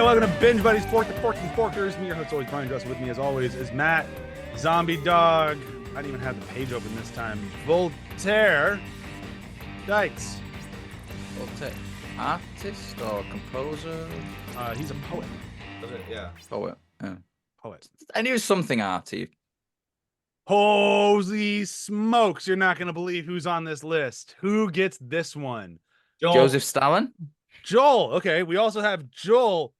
right, welcome to Binge Buddies, Fork the Pork and Porkers. Me, your host, always Bryan. Dressed with me, as always, is Matt, Zombie Dog. I didn't even have the page open this time. Voltaire Dykes. Voltaire, artist or composer? He's a poet. Yeah. Poet. Yeah. Poet. I knew something arty. Holy smokes! You're not gonna believe who's on this list. Who gets this one? Joel. Joseph Stalin. Joel. Okay, we also have Joel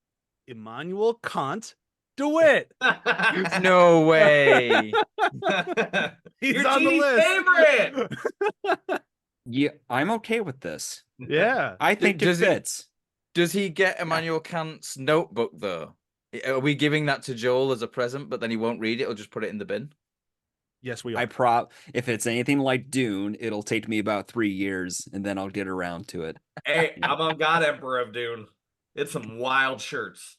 Immanuel Kant DeWitt. No way. He's Your on the team's list. favorite. Yeah, I'm okay with this. Yeah. I think it Does he- fits. Does he get Immanuel Kant's notebook though? Are we giving that to Joel as a present, but then he won't read it? He'll just put it in the bin. Yes, we are. If it's anything like Dune, it'll take me about 3 years, and then I'll get around to it. Hey, I'm on God Emperor of Dune. It's some wild shirts,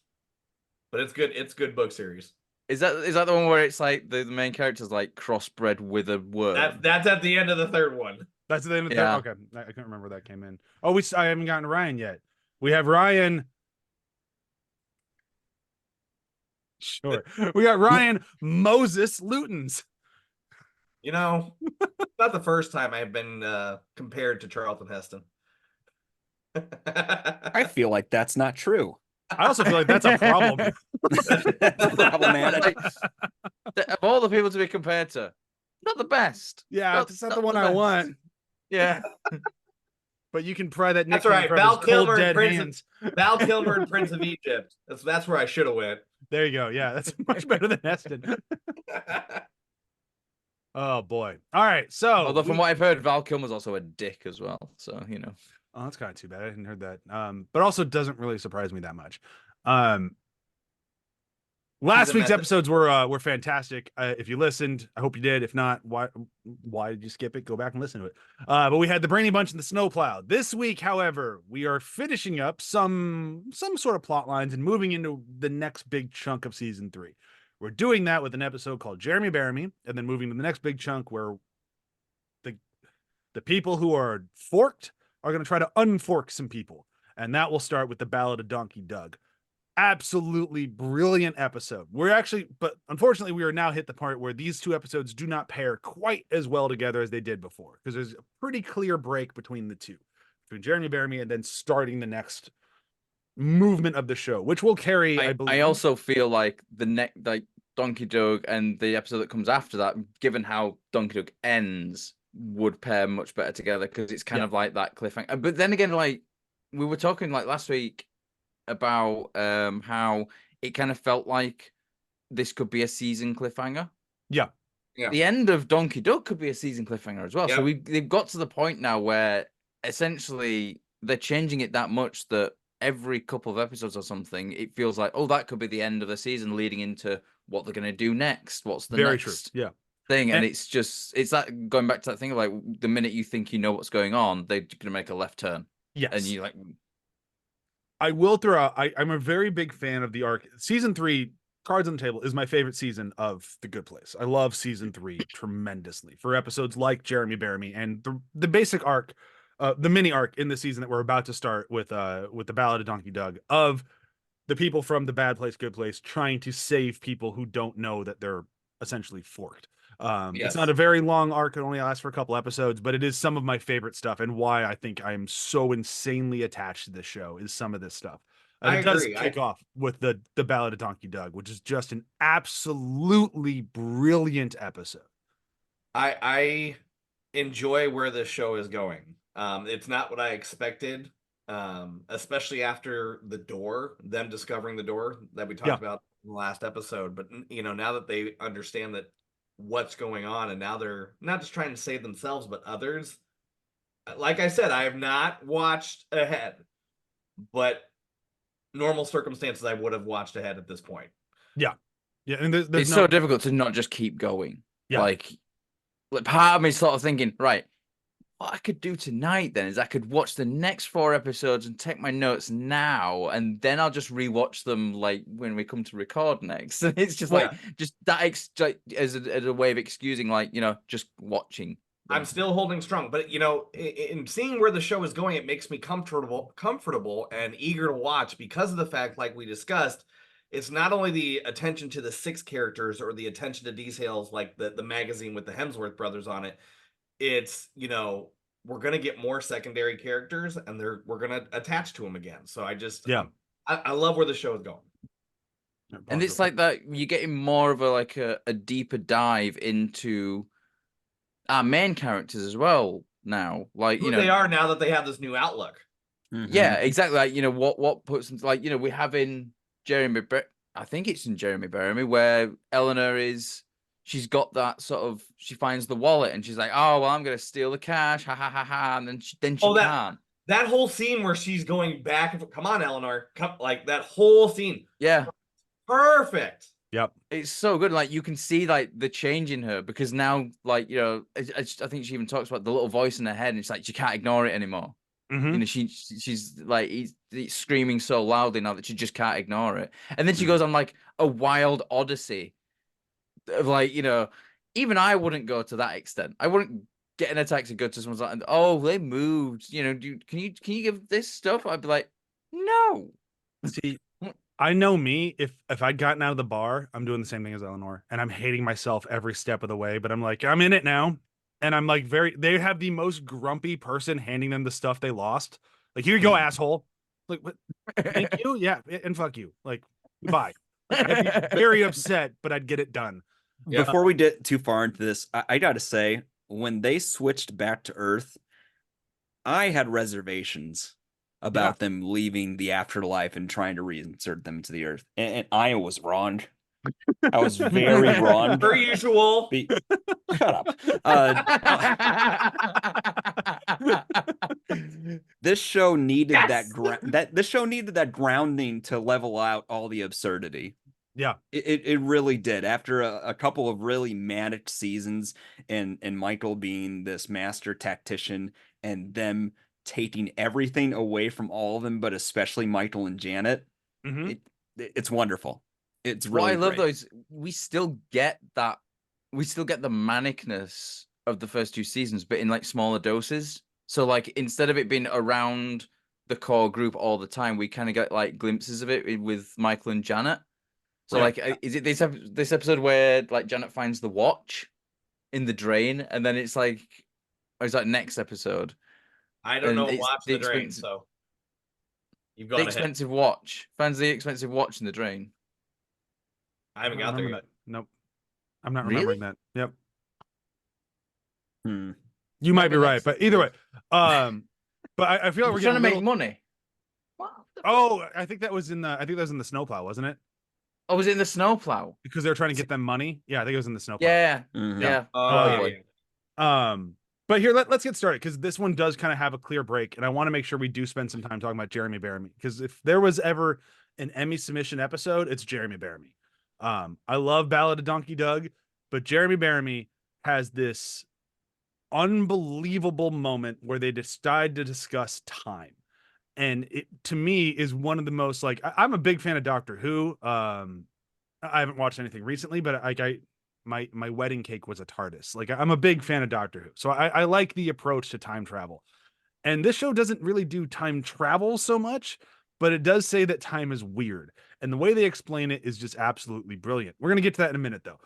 but it's good. It's good book series. Is that the one where it's like the main character's like crossbred with a worm? That's at the end of the third one. That's the end of Yeah. Okay, I can't remember where that came in. Oh, I haven't gotten to Ryan yet. We have Ryan. Sure. We got Ryan Moses Lutens. You know, not the first time I've been compared to Charlton Heston. I feel like that's not true. I also feel like that's a problem. That's problematic. Of all the people to be compared to, not the best. Yeah, Not- it's not not the one I best. want. Yeah. But you can pry that That's nickname right, from Val his cold Kilmer, dead Prince of- hands. Val Kilmer and Prince of Egypt. That's where I should have went. There you go. Yeah, that's much better than Heston. Oh boy. All right. So Although from what I've heard, Val Kilmer's also a dick as well. So, you know. oh, that's kind of too bad. I hadn't heard that. But also doesn't really surprise me that much. Last He's a week's method. episodes were fantastic. If you listened, I hope you did. If not, why did you skip it? Go back and listen to it. But we had the Brainy Bunch and the Snowplow. This week, however, we are finishing up some sort of plot lines and moving into the next big chunk of season 3. We're doing that with an episode called Jeremy Bury Me, and then moving to the next big chunk where the people who are forked are going to try to unfork some people. And that will start with the Ballad of Donkey Doug. Absolutely brilliant episode. But unfortunately, we are now hit the part where these two episodes do not pair quite as well together as they did before, because there's a pretty clear break between the two, between Jeremy Bury Me and then starting the next movement of the show, which will carry, I believe. I also feel like Donkey Dog and the episode that comes after that, given how Donkey Dog ends, would pair much better together because it's kind of like that cliffhanger. But then again, like we were talking like last week about how it kind of felt like this could be a season cliffhanger. Yeah. The end of Donkey Dog could be a season cliffhanger as well. Yep. So they've got to the point now where essentially they're changing it that much that every couple of episodes or something, it feels like, oh, that could be the end of the season leading into what they're going to do next. What's the Very next true. Yeah. thing? And And- it's that going back to that thing of like the minute you think you know what's going on, they're going to make a left turn. Yes. And you like, I will throw out, I'm a very big fan of the arc. Season 3, Cards on the Table, is my favorite season of The Good Place. I love season 3 tremendously for episodes like Jeremy Bury Me and the basic arc, the mini arc in the season that we're about to start with the Ballad of Donkey Doug, of the people from the bad place, good place, trying to save people who don't know that they're essentially forked. It's Yes. not a very long arc. It only lasts for a couple episodes, but it is some of my favorite stuff, and why I think I'm so insanely attached to this show is some of this stuff. And I it does agree. kick off with the Ballad of Donkey Doug, which is just an absolutely brilliant episode. I enjoy where this show is going. It's not what I expected, especially after them discovering the door that we talked Yeah. about in the last episode. But now that they understand that what's going on, and now they're not just trying to save themselves, but others. Like I said, I have not watched ahead, but normal circumstances, I would have watched ahead at this point. Yeah, and there's it's no, so difficult to not just keep going. Yeah. Like part of me sort of thinking, right, what I could do tonight then is I could watch the next 4 episodes and take my notes now, and then I'll just rewatch them like when we come to record next. And it's just like just that as a way of excusing, like, just watching I'm still holding strong, but you know, in seeing where the show is going, it makes me comfortable and eager to watch because of the fact, like we discussed, it's not only the attention to the 6 characters or the attention to details like the magazine with the Hemsworth brothers on it. It's, you know, we're gonna get more secondary characters and we're gonna attach to them again. So Yeah. I love where the show is going. And it's like that you're getting more of a deeper dive into our main characters as well now. Like, Who you know, they are now that they have this new outlook. yeah, exactly. Like, you know, what puts them, like, you know, we have in I think it's in Jeremy Bearimy where Eleanor she's got that sort of, she finds the wallet and she's like, oh, well, I'm gonna steal the cash, ha ha ha ha, and then she can't. That whole scene where she's going back and come on, Eleanor, come, like that whole scene. Yeah. Perfect. Yep. It's so good. Like, you can see like the change in her because now, like, you know, I think she even talks about the little voice in her head and it's like she can't ignore it anymore. Mhm. You know, she's like he's screaming so loudly now that she just can't ignore it. And then she goes on like a wild odyssey of, like, you know, even I wouldn't go to that extent. I wouldn't get in a taxi, go to someone's like, oh, they moved. You know, can you give this stuff? I'd be like, no. See, I know me. If I'd gotten out of the bar, I'm doing the same thing as Eleanor, and I'm hating myself every step of the way. But I'm like, I'm in it now, and I'm like, they have the most grumpy person handing them the stuff they lost. Like, here you go, asshole. Like, what? Thank you, yeah, and fuck you. Like, goodbye. Like, I'd be very upset, but I'd get it done. Yeah. Before we get too far into this, I gotta say, when they switched back to Earth, I had reservations about them leaving the afterlife and trying to reinsert them to the Earth, and I was wrong. I was very wrong. Per usual. Shut up. This show needed this show needed that grounding to level out all the absurdity. Yeah, it really did. After a couple of really manic seasons, and Michael being this master tactician, and them taking everything away from all of them, but especially Michael and Janet, it's wonderful. It's really what I love great. though is we still get the manicness of the first 2 seasons, but in like smaller doses. So like instead of it being around the core group all the time, we kind of get like glimpses of it with Michael and Janet. So like, is it this episode where like Janet finds the watch in the drain, and then it's like, or is that next episode? I don't know. it's Watch the the drain. expensive- So you've The gone ahead. expensive watch. Finds the expensive watch in the drain. I haven't got there yet. Nope, I'm not Really? remembering that. Yep. Hmm. You might be Maybe right, next but either way, but I feel like we're trying to getting make money. What the Oh, I think that was in the snowplow, wasn't it? Oh, was it in the snowplow? Because they were trying to get them money. Yeah, I think it was in the snowplow. Yeah, Mhm. yeah. Oh, probably. yeah. But here, let's get started because this one does kind of have a clear break, and I want to make sure we do spend some time talking about Jeremy Bearimy, because if there was ever an Emmy submission episode, it's Jeremy Bearimy. I love Ballad of Donkey Doug, but Jeremy Bearimy has this unbelievable moment where they decide to discuss time, and it to me is one of the most, like, I'm a big fan of Doctor Who. I haven't watched anything recently, but my wedding cake was a TARDIS. Like, I'm a big fan of Doctor Who, so I like the approach to time travel. And this show doesn't really do time travel so much, but it does say that time is weird, and the way they explain it is just absolutely brilliant. We're gonna get to that in a minute, though.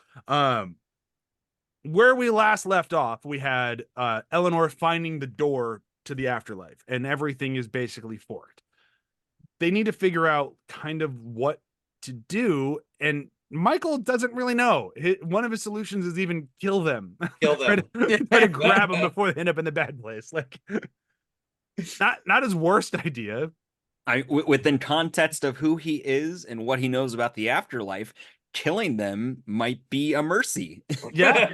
Where we last left off, we had Eleanor finding the door to the afterlife, and everything is basically forked. They need to figure out kind of what to do, and Michael doesn't really know. One of his solutions is even kill them. Kill them. try to grab them before they end up in the bad place. Like, not his worst idea. Within context of who he is and what he knows about the afterlife, killing them might be a mercy. Yeah.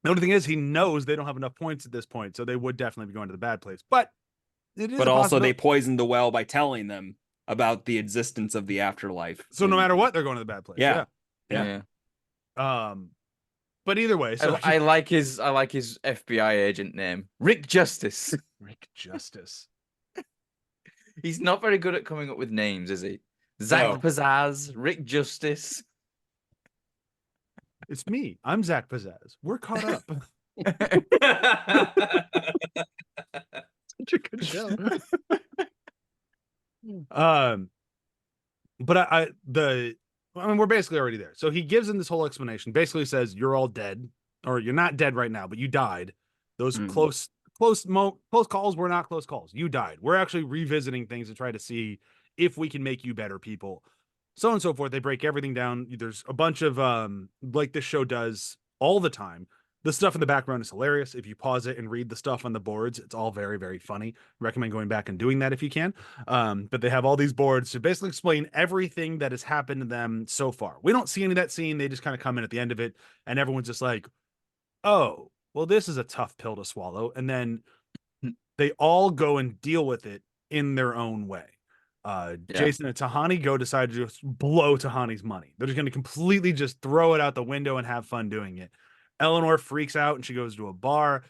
The only thing is, he knows they don't have enough points at this point, so they would definitely be going to the bad place. But it is. But a also, they possibility. poisoned the well by telling them about the existence of the afterlife. So no matter what, they're going to the bad place. Yeah. Yeah. But either way, so I like his FBI agent name, Rick Justice. Rick Justice. He's not very good at coming up with names, is he? Zach No. Pizzazz, Rick Justice. It's me. I'm Zach Pizzazz. We're caught up. Such a good show. But I mean, we're basically already there. So he gives him this whole explanation. Basically says you're all dead, or you're not dead right now, but you died. Those close calls were not close calls. You died. We're actually revisiting things to try to see if we can make you better people. So on and so forth. They break everything down. There's a bunch of like this show does all the time. The stuff in the background is hilarious. If you pause it and read the stuff on the boards, it's all very, very funny. Recommend going back and doing that if you can. But they have all these boards to basically explain everything that has happened to them so far. We don't see any of that scene. They just kind of come in at the end of it, and everyone's just like, oh, well, this is a tough pill to swallow. And then they all go and deal with it in their own way. Jason and Tahani decide to just blow Tahani's money. They're just going to completely just throw it out the window and have fun doing it. Eleanor freaks out and she goes to a bar.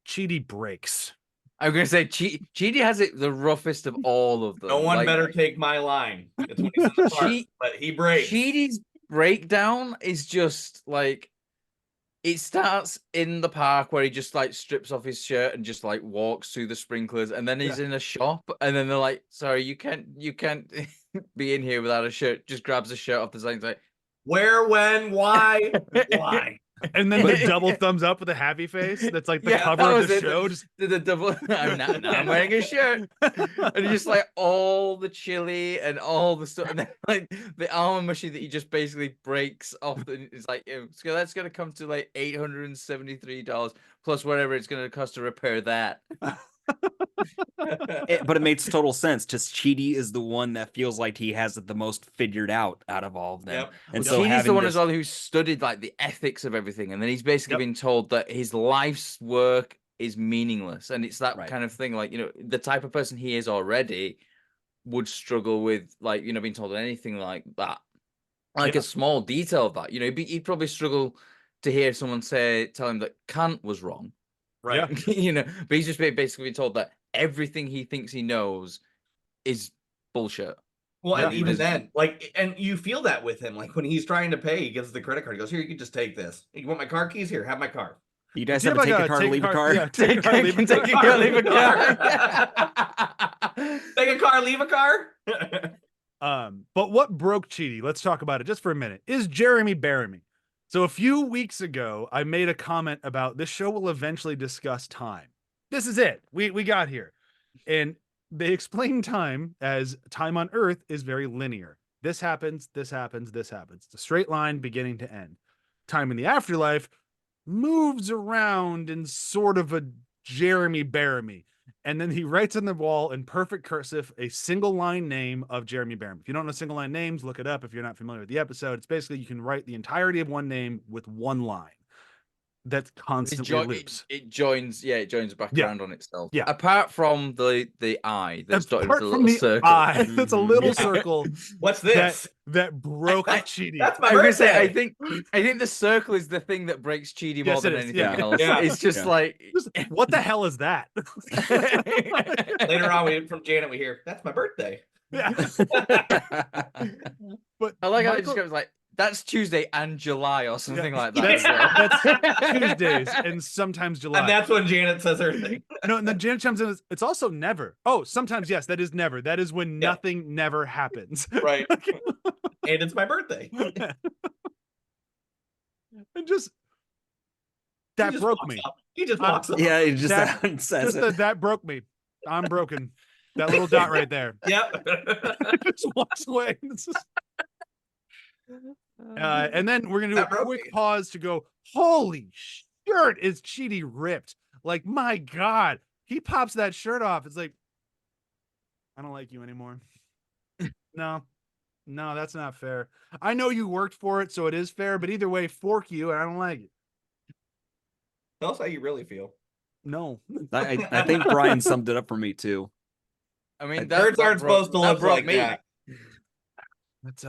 Chidi breaks. I'm going to say Chidi has it the roughest of all of them. No one better take my line. It's when he's in the park, but he breaks. Chidi's breakdown is just like, it starts in the park where he just like strips off his shirt and just like walks through the sprinklers, and then he's in a shop, and then they're like, sorry, you can't be in here without a shirt. Just grabs a shirt off the side and like, where, when, why, why? And then the double thumbs up with a happy face. That's like the cover of the show. Just the double. I'm wearing a shirt, and just like all the chili and all the stuff, and then like the armor machine that he just basically breaks off. And it's like that's gonna come to like $873 plus whatever it's gonna cost to repair that. But it makes total sense. Just Chidi is the one that feels like he has it the most figured out of all of them. Yep. And so Chidi's the one as well who studied like the ethics of everything, and then he's basically been told that his life's work is meaningless, and it's that kind of thing. Like, the type of person he is already would struggle with, like, being told anything like that, like a small detail of that. He'd probably struggle to hear someone tell him that Kant was wrong. Right. But he's just basically been told that everything he thinks he knows is bullshit. Well, and even then, like, and you feel that with him, like when he's trying to pay, he gives the credit card. He goes, "Here, you can just take this. You want my car keys? Here, have my car." You guys have a take a car, leave a car. Yeah, take a car, leave a Take a car, leave a car. Take a car, leave a car. But what broke Chidi? Let's talk about it just for a minute. Is Jeremy Bearimy. So a few weeks ago, I made a comment about this show will eventually discuss time. This is it. We got here. And they explain time as time on Earth is very linear. This happens, this happens, this happens. It's a straight line beginning to end. Time in the afterlife moves around in sort of a Jeremy Bearimy. And then he writes on the wall in perfect cursive a single line name of Jeremy Bearimy. If you don't know single line names, look it up. If you're not familiar with the episode, it's basically you can write the entirety of one name with one line that constantly loops. It joins back around on itself. Yeah. Apart from the eye that's dotted with a little circle. Eye, that's a little circle. What's this? That broke Chidi. That's my I'm gonna birthday. say I think the circle is the thing that breaks Chidi more than anything else. Yeah. It's just like what the hell is that? Later on, from Janet, we hear, "That's my birthday." Yeah. But I like how it just goes like, that's Tuesday and July or something like that. That's Tuesdays and sometimes July. And that's when Janet says her thing. No, and then Janet chimes in. It's also never. Oh, sometimes yes, that is never. That is when nothing never happens. Right. And it's my birthday. And just that broke me. He just walks up. Yeah, it just That, says it. that broke me. I'm broken. That little dot right there. Yep. Just walks away. It's just... and then we're gonna do a quick pause to go, holy shirt, is Chidi ripped? Like, my God, he pops that shirt off. It's like, I don't like you anymore. No, that's not fair. I know you worked for it, so it is fair, but either way, fork you, and I don't like it. Tell us how you really feel. No. I think Bryan summed it up for me too. I mean, birds aren't supposed to look like me. that. That's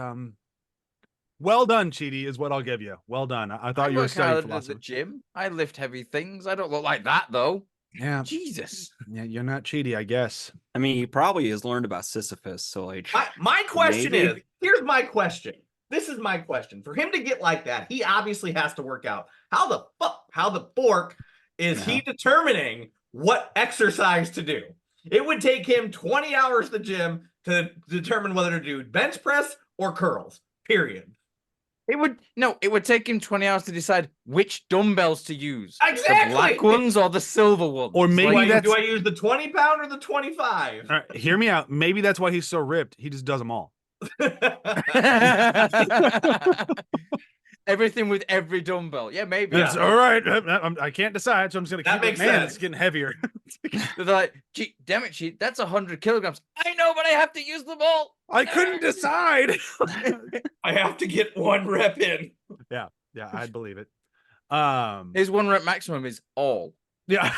well done, Chidi, is what I'll give you. Well done. I thought you were studying philosophy. At the gym. I lift heavy things. I don't look like that though. Yeah. Jesus. Yeah, you're not Chidi, I guess. I mean, he probably has learned about Sisyphus. So like, My question maybe. here's my question. this is my question. For him to get like that, he obviously has to work out. How the fork is he determining what exercise to do? It would take him 20 hours at the gym to determine whether to do bench press or curls, period. It would take him 20 hours to decide which dumbbells to use. Exactly. The black ones or the silver ones. Or maybe do I use the 20 pound or the 25? All right, hear me out. Maybe that's why he's so ripped. He just does them all. Everything with every dumbbell. Yeah, maybe. It's all right. I can't decide, so I'm just gonna keep That it. makes Man, sense. it's getting heavier. They're like, gee, damn it, Cheat, that's 100 kilograms. I know, but I have to use them all. I couldn't decide. I have to get 1 rep in. Yeah, I'd believe it. His 1 rep maximum is all. Yeah.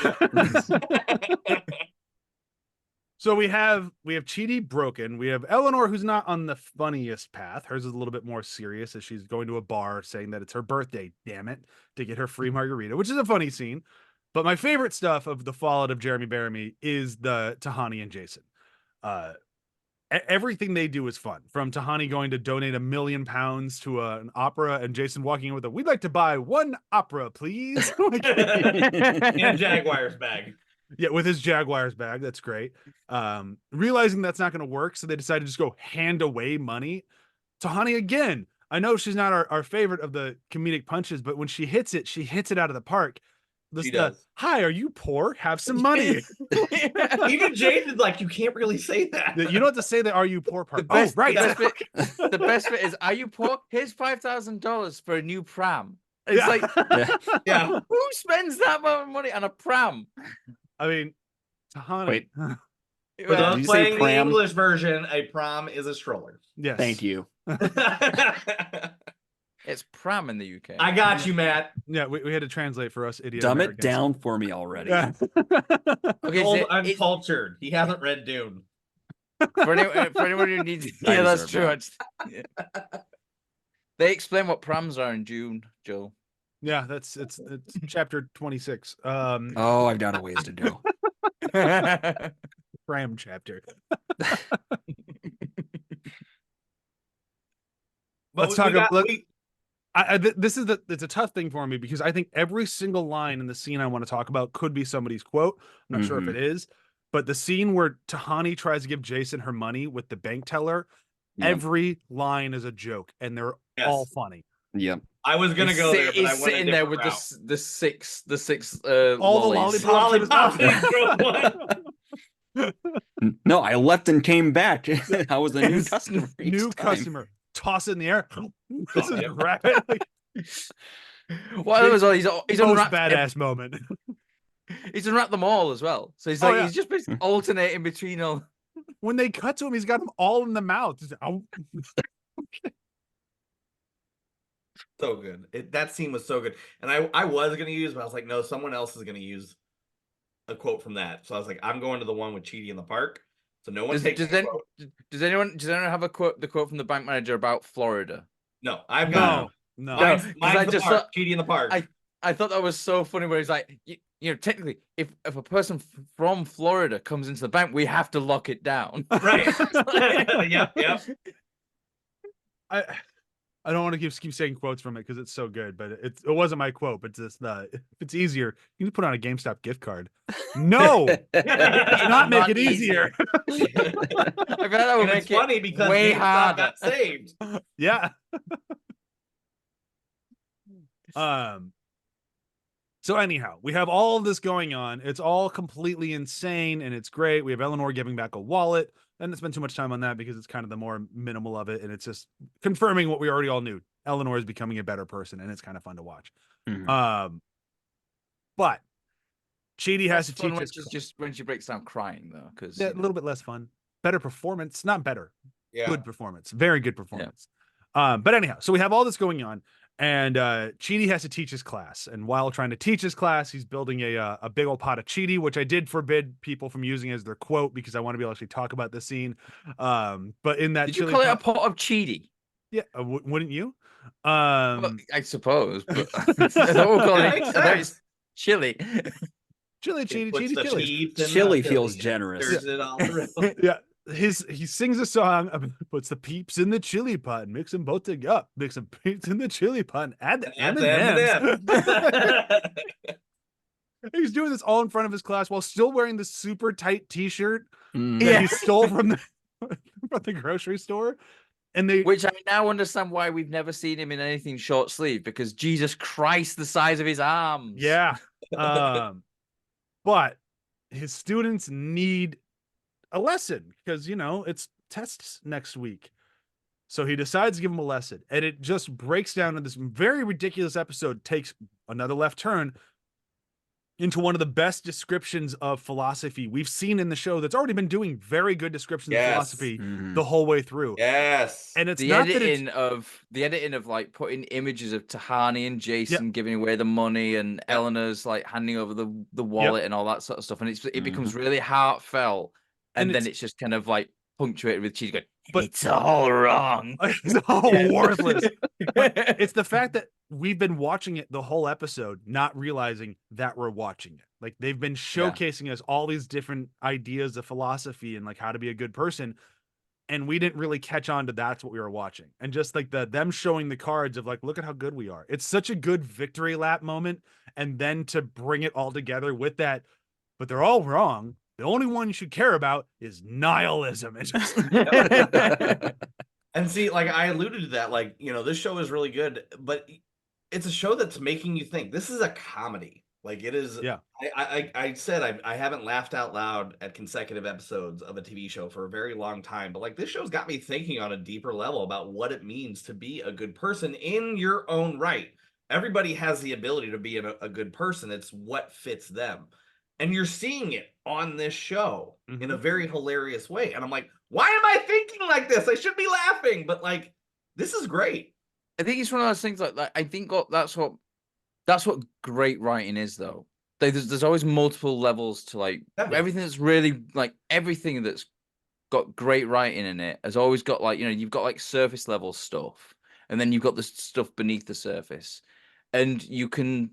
So we have Chidi broken. We have Eleanor, who's not on the funniest path. Hers is a little bit more serious as she's going to a bar saying that it's her birthday, damn it, to get her free margarita, which is a funny scene. But my favorite stuff of the fallout of Jeremy Bearimy is the Tahani and Jason. Everything they do is fun. From Tahani going to donate £1 million to an opera and Jason walking in with we'd like to buy 1 opera, please. In a Jaguars bag. Yeah, with his Jaguars bag. That's great. Realizing that's not going to work, so they decided to just go hand away money. Tahani again. I know she's not our favorite of the comedic punches, but when she hits it out of the park. She does. Hi, are you poor? Have some money. Even Jason's like, you can't really say that. You don't have to say the "Are you poor" part. The best, right. The best bit is, are you poor? Here's $5,000 for a new pram. It's like, Yeah. who spends that amount of money on a pram? I mean, Tahani. Wait. For Did those you say playing the pram? English version, a prom is a stroller. Yes. Thank you. It's pram in the UK. I got you, Matt. Yeah, we had to translate for us idiot. Dumb it Americans. down for me already. Yeah. Okay, Old so uncultured. He hasn't read Dune. for anyone who needs, I yeah, that's deserve true. They explain what prams are in June, Joel. Yeah, it's chapter 26. Oh, I've got a ways to go. Pram chapter. But Let's talk about. look. It's a tough thing for me because I think every single line in the scene I want to talk about could be somebody's quote. I'm not sure if it is, but the scene where Tahani tries to give Jason her money with the bank teller, every line is a joke and they're all funny. Yep. I was gonna go there, but He's I went sitting there with the six All lollies. the lollipops. No, I left and came back. I was a new customer. each New time. customer. Toss it in the air. This is yeah. rapid. Like, Well, he's most unwrapped badass moment. He's unwrapped them all as well. So he's he's just basically alternating between all. When they cut to him, he's got them all in the mouth. Just, oh. So good. That scene was so good. And I was gonna use, but I was like, no, someone else is gonna use a quote from that. So I was like, I'm going to the one with Chidi in the park. So no one takes the quote. Does anyone have the quote from the bank manager about Florida? No, I've got No. Mine's I the just park, saw- Chidi in the park. I thought that was so funny where he's like, you know, technically, if a person from Florida comes into the bank, we have to lock it down. Right. Yep. I don't want to keep saying quotes from it because it's so good, but it wasn't my quote. But just if it's easier, you can put on a GameStop gift card. No, do not make it easier. I feel that would And make it's funny because way GameStop harder. got saved. Yeah. So anyhow, we have all of this going on. It's all completely insane and it's great. We have Eleanor giving back a wallet. I didn't spend too much time on that because it's kind of the more minimal of it. And it's just confirming what we already all knew. Eleanor is becoming a better person and it's kind of fun to watch. But Chidi has to teach us just when she breaks down crying though, because a little bit less fun, better performance, not better, Yeah. good performance, very good performance. But anyhow, so we have all this going on. And Chidi has to teach his class. And while trying to teach his class, he's building a big old pot of Chidi, which I did forbid people from using as their quote because I want to be able to actually talk about this scene. But in that did you call it a pot of Chidi? Yeah, wouldn't you? Well, I suppose, but I thought we'll call it chili. Chili, Chidi, Puts Chidi, the chili. teeth in Chili the feels chili, generous. stirs it all around. Yeah. he sings a song, puts the peeps in the chili pot, and mix them both together. Mix some peeps in the chili pot, and add the And M&Ms. M&M. He's doing this all in front of his class while still wearing the super tight T-shirt Mm. that he stole from the grocery store. And they, Which I now understand why we've never seen him in anything short sleeve, because Jesus Christ, the size of his arms. yeah, but his students need a lesson because it's tests next week. So he decides to give him a lesson, and it just breaks down in this very ridiculous episode, takes another left turn into one of the best descriptions of philosophy we've seen in the show that's already been doing very good descriptions of philosophy the whole way through. Yes. And it's the not editing that of like putting images of Tahani and Jason giving away the money and Eleanor's like handing over the wallet and all that sort of stuff, and it becomes really heartfelt, and then it's just kind of like punctuated with cheese going, but it's all wrong. It's all worthless. But it's the fact that we've been watching it the whole episode, not realizing that we're watching it. Like they've been showcasing us all these different ideas of philosophy and like how to be a good person. And we didn't really catch on to that's what we were watching. And just like them showing the cards of like, look at how good we are. It's such a good victory lap moment. And then to bring it all together with that, but they're all wrong. The only one you should care about is nihilism. It's just... And see, like I alluded to that, like, this show is really good, but it's a show that's making you think. This is a comedy. Like it is. Yeah. I said I haven't laughed out loud at consecutive episodes of a TV show for a very long time, but like this show's got me thinking on a deeper level about what it means to be a good person in your own right. Everybody has the ability to be a good person. It's what fits them. And you're seeing it on this show in a very hilarious way. And I'm like, why am I thinking like this? I should be laughing, but like, this is great. I think it's one of those things like I think that's what great writing is, though. There's always multiple levels to like everything that's really like everything that's got great writing in it has always got like, you've got like surface level stuff, and then you've got the stuff beneath the surface, and you can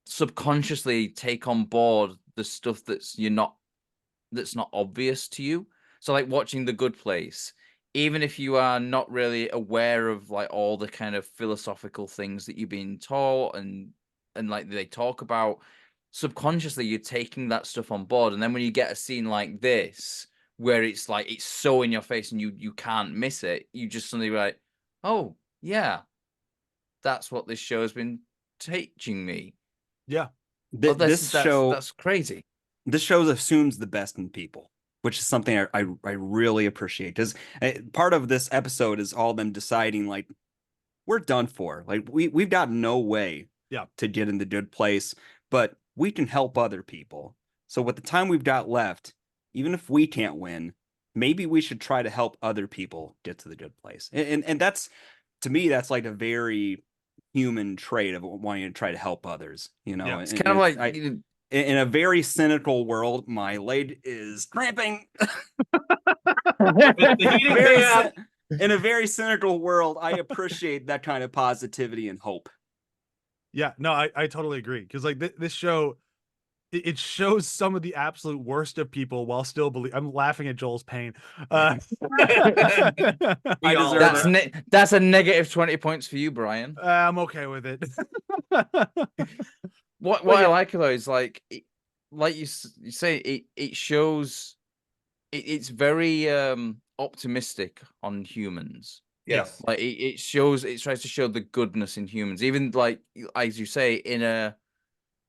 subconsciously take on board the stuff that's not obvious to you. So like watching The Good Place, even if you are not really aware of like all the kind of philosophical things that you've been taught and like they talk about, subconsciously you're taking that stuff on board. And then when you get a scene like this where it's like it's so in your face and you can't miss it, you just suddenly like, oh yeah, that's what this show has been teaching me. Yeah. That's crazy. This show assumes the best in people, which is something I really appreciate. Because part of this episode is all them deciding like we're done for. Like we've got no way to get in the good place, but we can help other people. So with the time we've got left, even if we can't win, maybe we should try to help other people get to the good place. And that's, to me, that's like a very human trait of wanting to try to help others. Yeah. It's kind of like in a very cynical world, my leg is cramping. In a very cynical world, I appreciate that kind of positivity and hope. Yeah, no, I totally agree. Because like this show, it shows some of the absolute worst of people while still I'm laughing at Joel's pain. I deserve that's a negative 20 points for you, Bryan. I'm okay with it. What I like though is like you say, it shows it's very optimistic on humans. Yes. Like it tries to show the goodness in humans, even like as you say, in a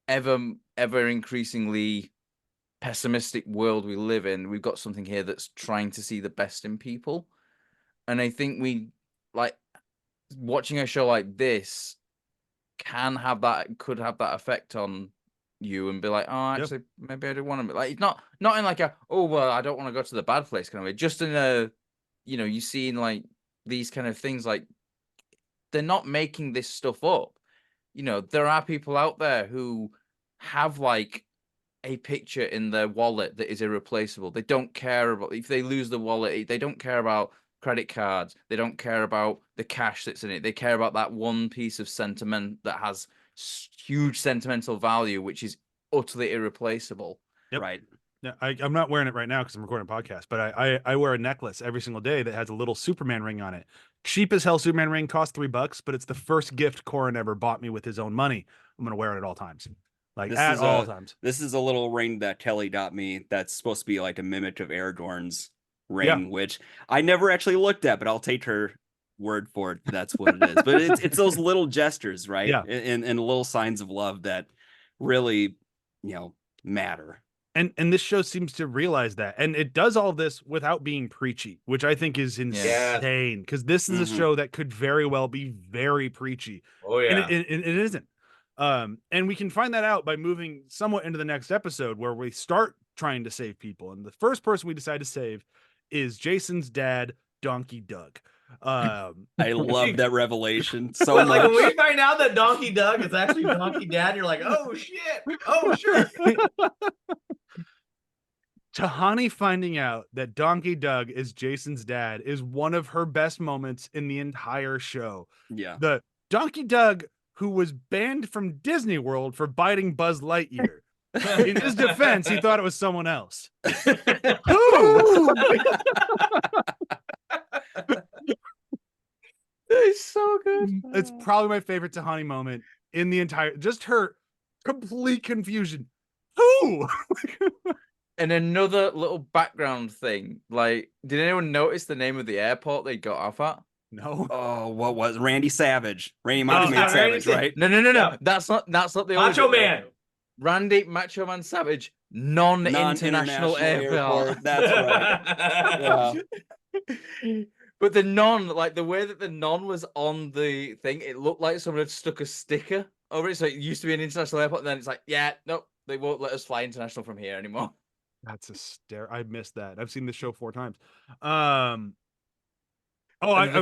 ever increasingly pessimistic world we live in, we've got something here that's trying to see the best in people. And I think we like watching a show like this could have that effect on you and be like, oh, actually, maybe I don't want to be like, it's not in like a, oh, well, I don't want to go to the bad place kind of way. Just in a, you see in like these kind of things, like they're not making this stuff up. There are people out there who have like a picture in their wallet that is irreplaceable. They don't care about if they lose the wallet. They don't care about credit cards. They don't care about the cash that's in it. They care about that one piece of sentiment that has huge sentimental value, which is utterly irreplaceable. Right. Yeah, I'm not wearing it right now because I'm recording a podcast, but I wear a necklace every single day that has a little Superman ring on it. Cheap as hell Superman ring, costs $3, but it's the first gift Corin ever bought me with his own money. I'm gonna wear it at all times, like This at is all a times. this is a little ring that Kelly got me that's supposed to be like a mimic of Aragorn's Yeah. ring, which I never actually looked at, but I'll take her word for it. That's what it is. But it's those little gestures, right? Yeah. And little signs of love that really, matter. And this show seems to realize that, and it does all this without being preachy, which I think is insane. Because this is a Mhm. show that could very well be very preachy, Oh and yeah. it isn't. And we can find that out by moving somewhat into the next episode where we start trying to save people. And the first person we decide to save is Jason's dad, Donkey Doug. I love that revelation so But, like much. when we find out that Donkey Doug is actually Donkey Dad, you're like, oh shit, oh sure. Tahani finding out that Donkey Doug is Jason's dad is one of her best moments in the entire show. Yeah. The Donkey Doug, who was banned from Disney World for biting Buzz Lightyear. In his defense, he thought it was someone else. Who? It's so good. It's probably my favorite Tahani moment in the entire, just her complete confusion. Who? And another little background thing, like, did anyone notice the name of the airport they got off at? No. Oh, what was Randy Savage? Randy Oh, Macho Man yeah, Randy Savage, Sa- right? No. Yeah. That's not the Macho only bit, Man. though. Randy Macho Man Savage, non-international airport. That's right. Yeah. But the non, like the way that the non was on the thing, it looked like someone had stuck a sticker over it. So it used to be an international airport, and then it's like, yeah, nope, they won't let us fly international from here anymore. That's a stare. I missed that. I've seen this show 4 times. And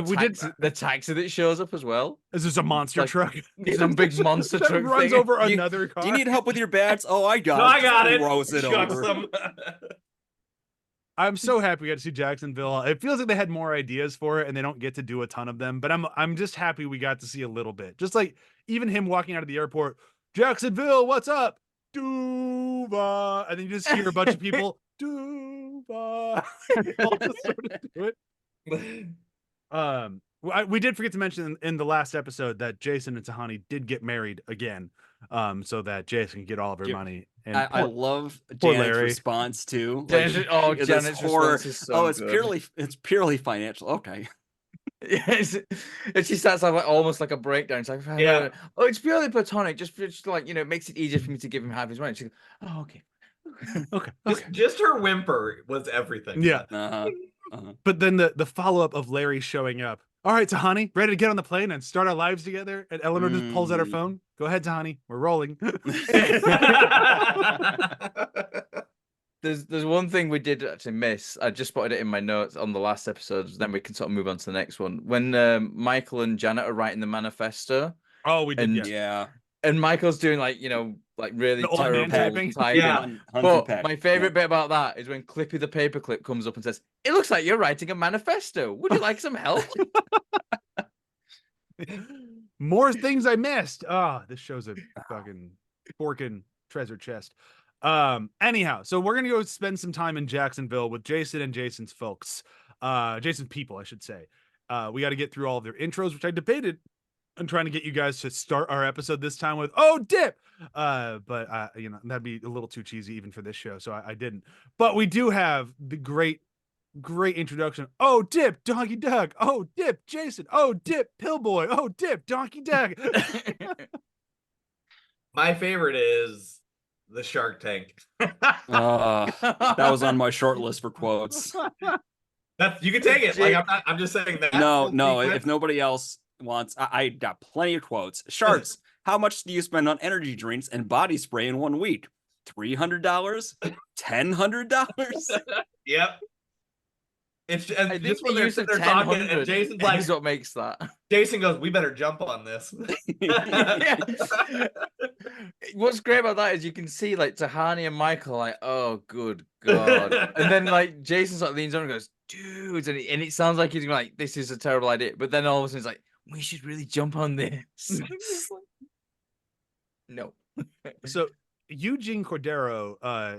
We did. the taxi that shows up as well. Is this a monster like- truck? Some big monster that truck runs thing. over You- another car. Do you need help with your bags? Oh, I got No, it. I got Just it. throws it Chucks over. them. I'm so happy we got to see Jacksonville. It feels like they had more ideas for it, and they don't get to do a ton of them. But I'm just happy we got to see a little bit. Just like even him walking out of the airport, Jacksonville, what's up? Duva, and then you just hear a bunch of people, Duva. All just sort of do it. We did forget to mention in the last episode that Jason and Tahani did get married again, so that Jason can get all of her Yeah. money. And I love poor Janet's Larry. response too. Janet's this horror. response is so it's good. purely financial. Okay. Yes, and she starts like almost like a breakdown. It's like, Yeah. oh, it's purely platonic. Just like it makes it easier for me to give him half his money. She goes, oh, okay. Okay. Just her whimper was everything. Yeah. Uh-huh. But then the follow-up of Larry showing up. All right, Tahani, ready to get on the plane and start our lives together? And Eleanor just pulls out her phone. Go ahead, Tahani. We're rolling. There's one thing we did actually miss. I just spotted it in my notes on the last episode. Then we can sort of move on to the next one. When Michael and Janet are writing the manifesto, Oh, we did. And- Yeah. Yeah. and Michael's doing like really The old man terrible typing? typing. Yeah. Huns But and Peck. my favorite bit about that is when Clippy the paperclip comes up and says, "It looks like you're writing a manifesto. Would you like some help?" More things I missed. This show's a fucking forking treasure chest. Anyhow, so we're gonna go spend some time in Jacksonville with Jason and Jason's folks. Jason's people, I should say. We got to get through all of their intros, which I debated on trying to get you guys to start our episode this time with "Oh dip," but that'd be a little too cheesy even for this show, so I didn't. But we do have the great introduction. Oh dip, Donkey Doug. Oh dip, Jason. Oh dip, Pillboy. Oh dip, Donkey Doug. My favorite is the Shark Tank. That was on my short list for quotes. You can take it. Like I'm just saying that. No. If nobody else wants, I got plenty of quotes. Sharks. How much do you spend on energy drinks and body spray in 1 week? $300? $1,000? Yep. It's I think just when the they're use of sitting there talking, 1,000 and Jason's like, is what makes that. Jason goes, "We better jump on this." What's great about that is you can see like Tahani and Michael like, oh, good God. And then like Jason sort of leans over and goes, dudes. And it sounds like he's like, this is a terrible idea. But then all of a sudden he's like, we should really jump on this. No. So Eugene Cordero,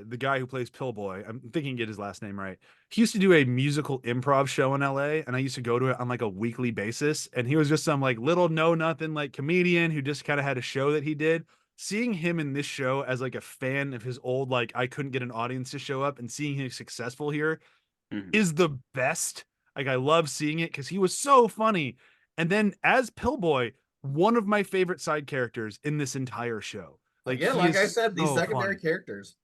the guy who plays Pillboy, I'm thinking get his last name right. He used to do a musical improv show in LA, and I used to go to it on like a weekly basis. And he was just some like little know nothing like comedian who just kind of had a show that he did. Seeing him in this show as like a fan of his old like I couldn't get an audience to show up, and seeing him successful here Mhm. is the best. Like I love seeing it because he was so funny. And then as Pillboy, one of my favorite side characters in this entire show. Like Again, he like I is said, these so secondary funny. characters.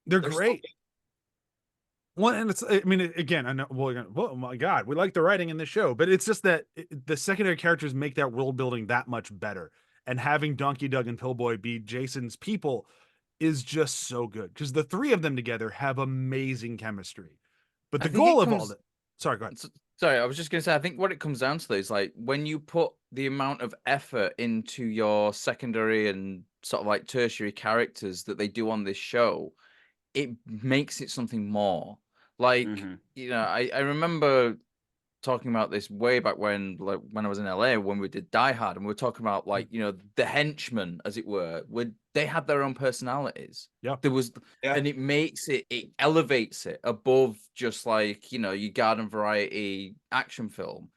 They're They're so great. Well, and it's, I mean, again, I know, well, oh my God, we like the writing in this show, but it's just that the secondary characters make that world building that much better. And having Donkey Doug and Pillboy be Jason's people is just so good because the three of them together have amazing chemistry. But I the think it goal of all comes. that, sorry, go ahead. Sorry, I was just going to say, I think what it comes down to is like when you put the amount of effort into your secondary and sort of like tertiary characters that they do on this show, it makes it something more. Like, Mhm. I remember talking about this way back when, like, when I was in LA, when we did Die Hard, and we were talking about like, the henchmen, as it were, when they had their own personalities. Yeah. There was, Yeah. and it elevates it above just like, your garden variety action film.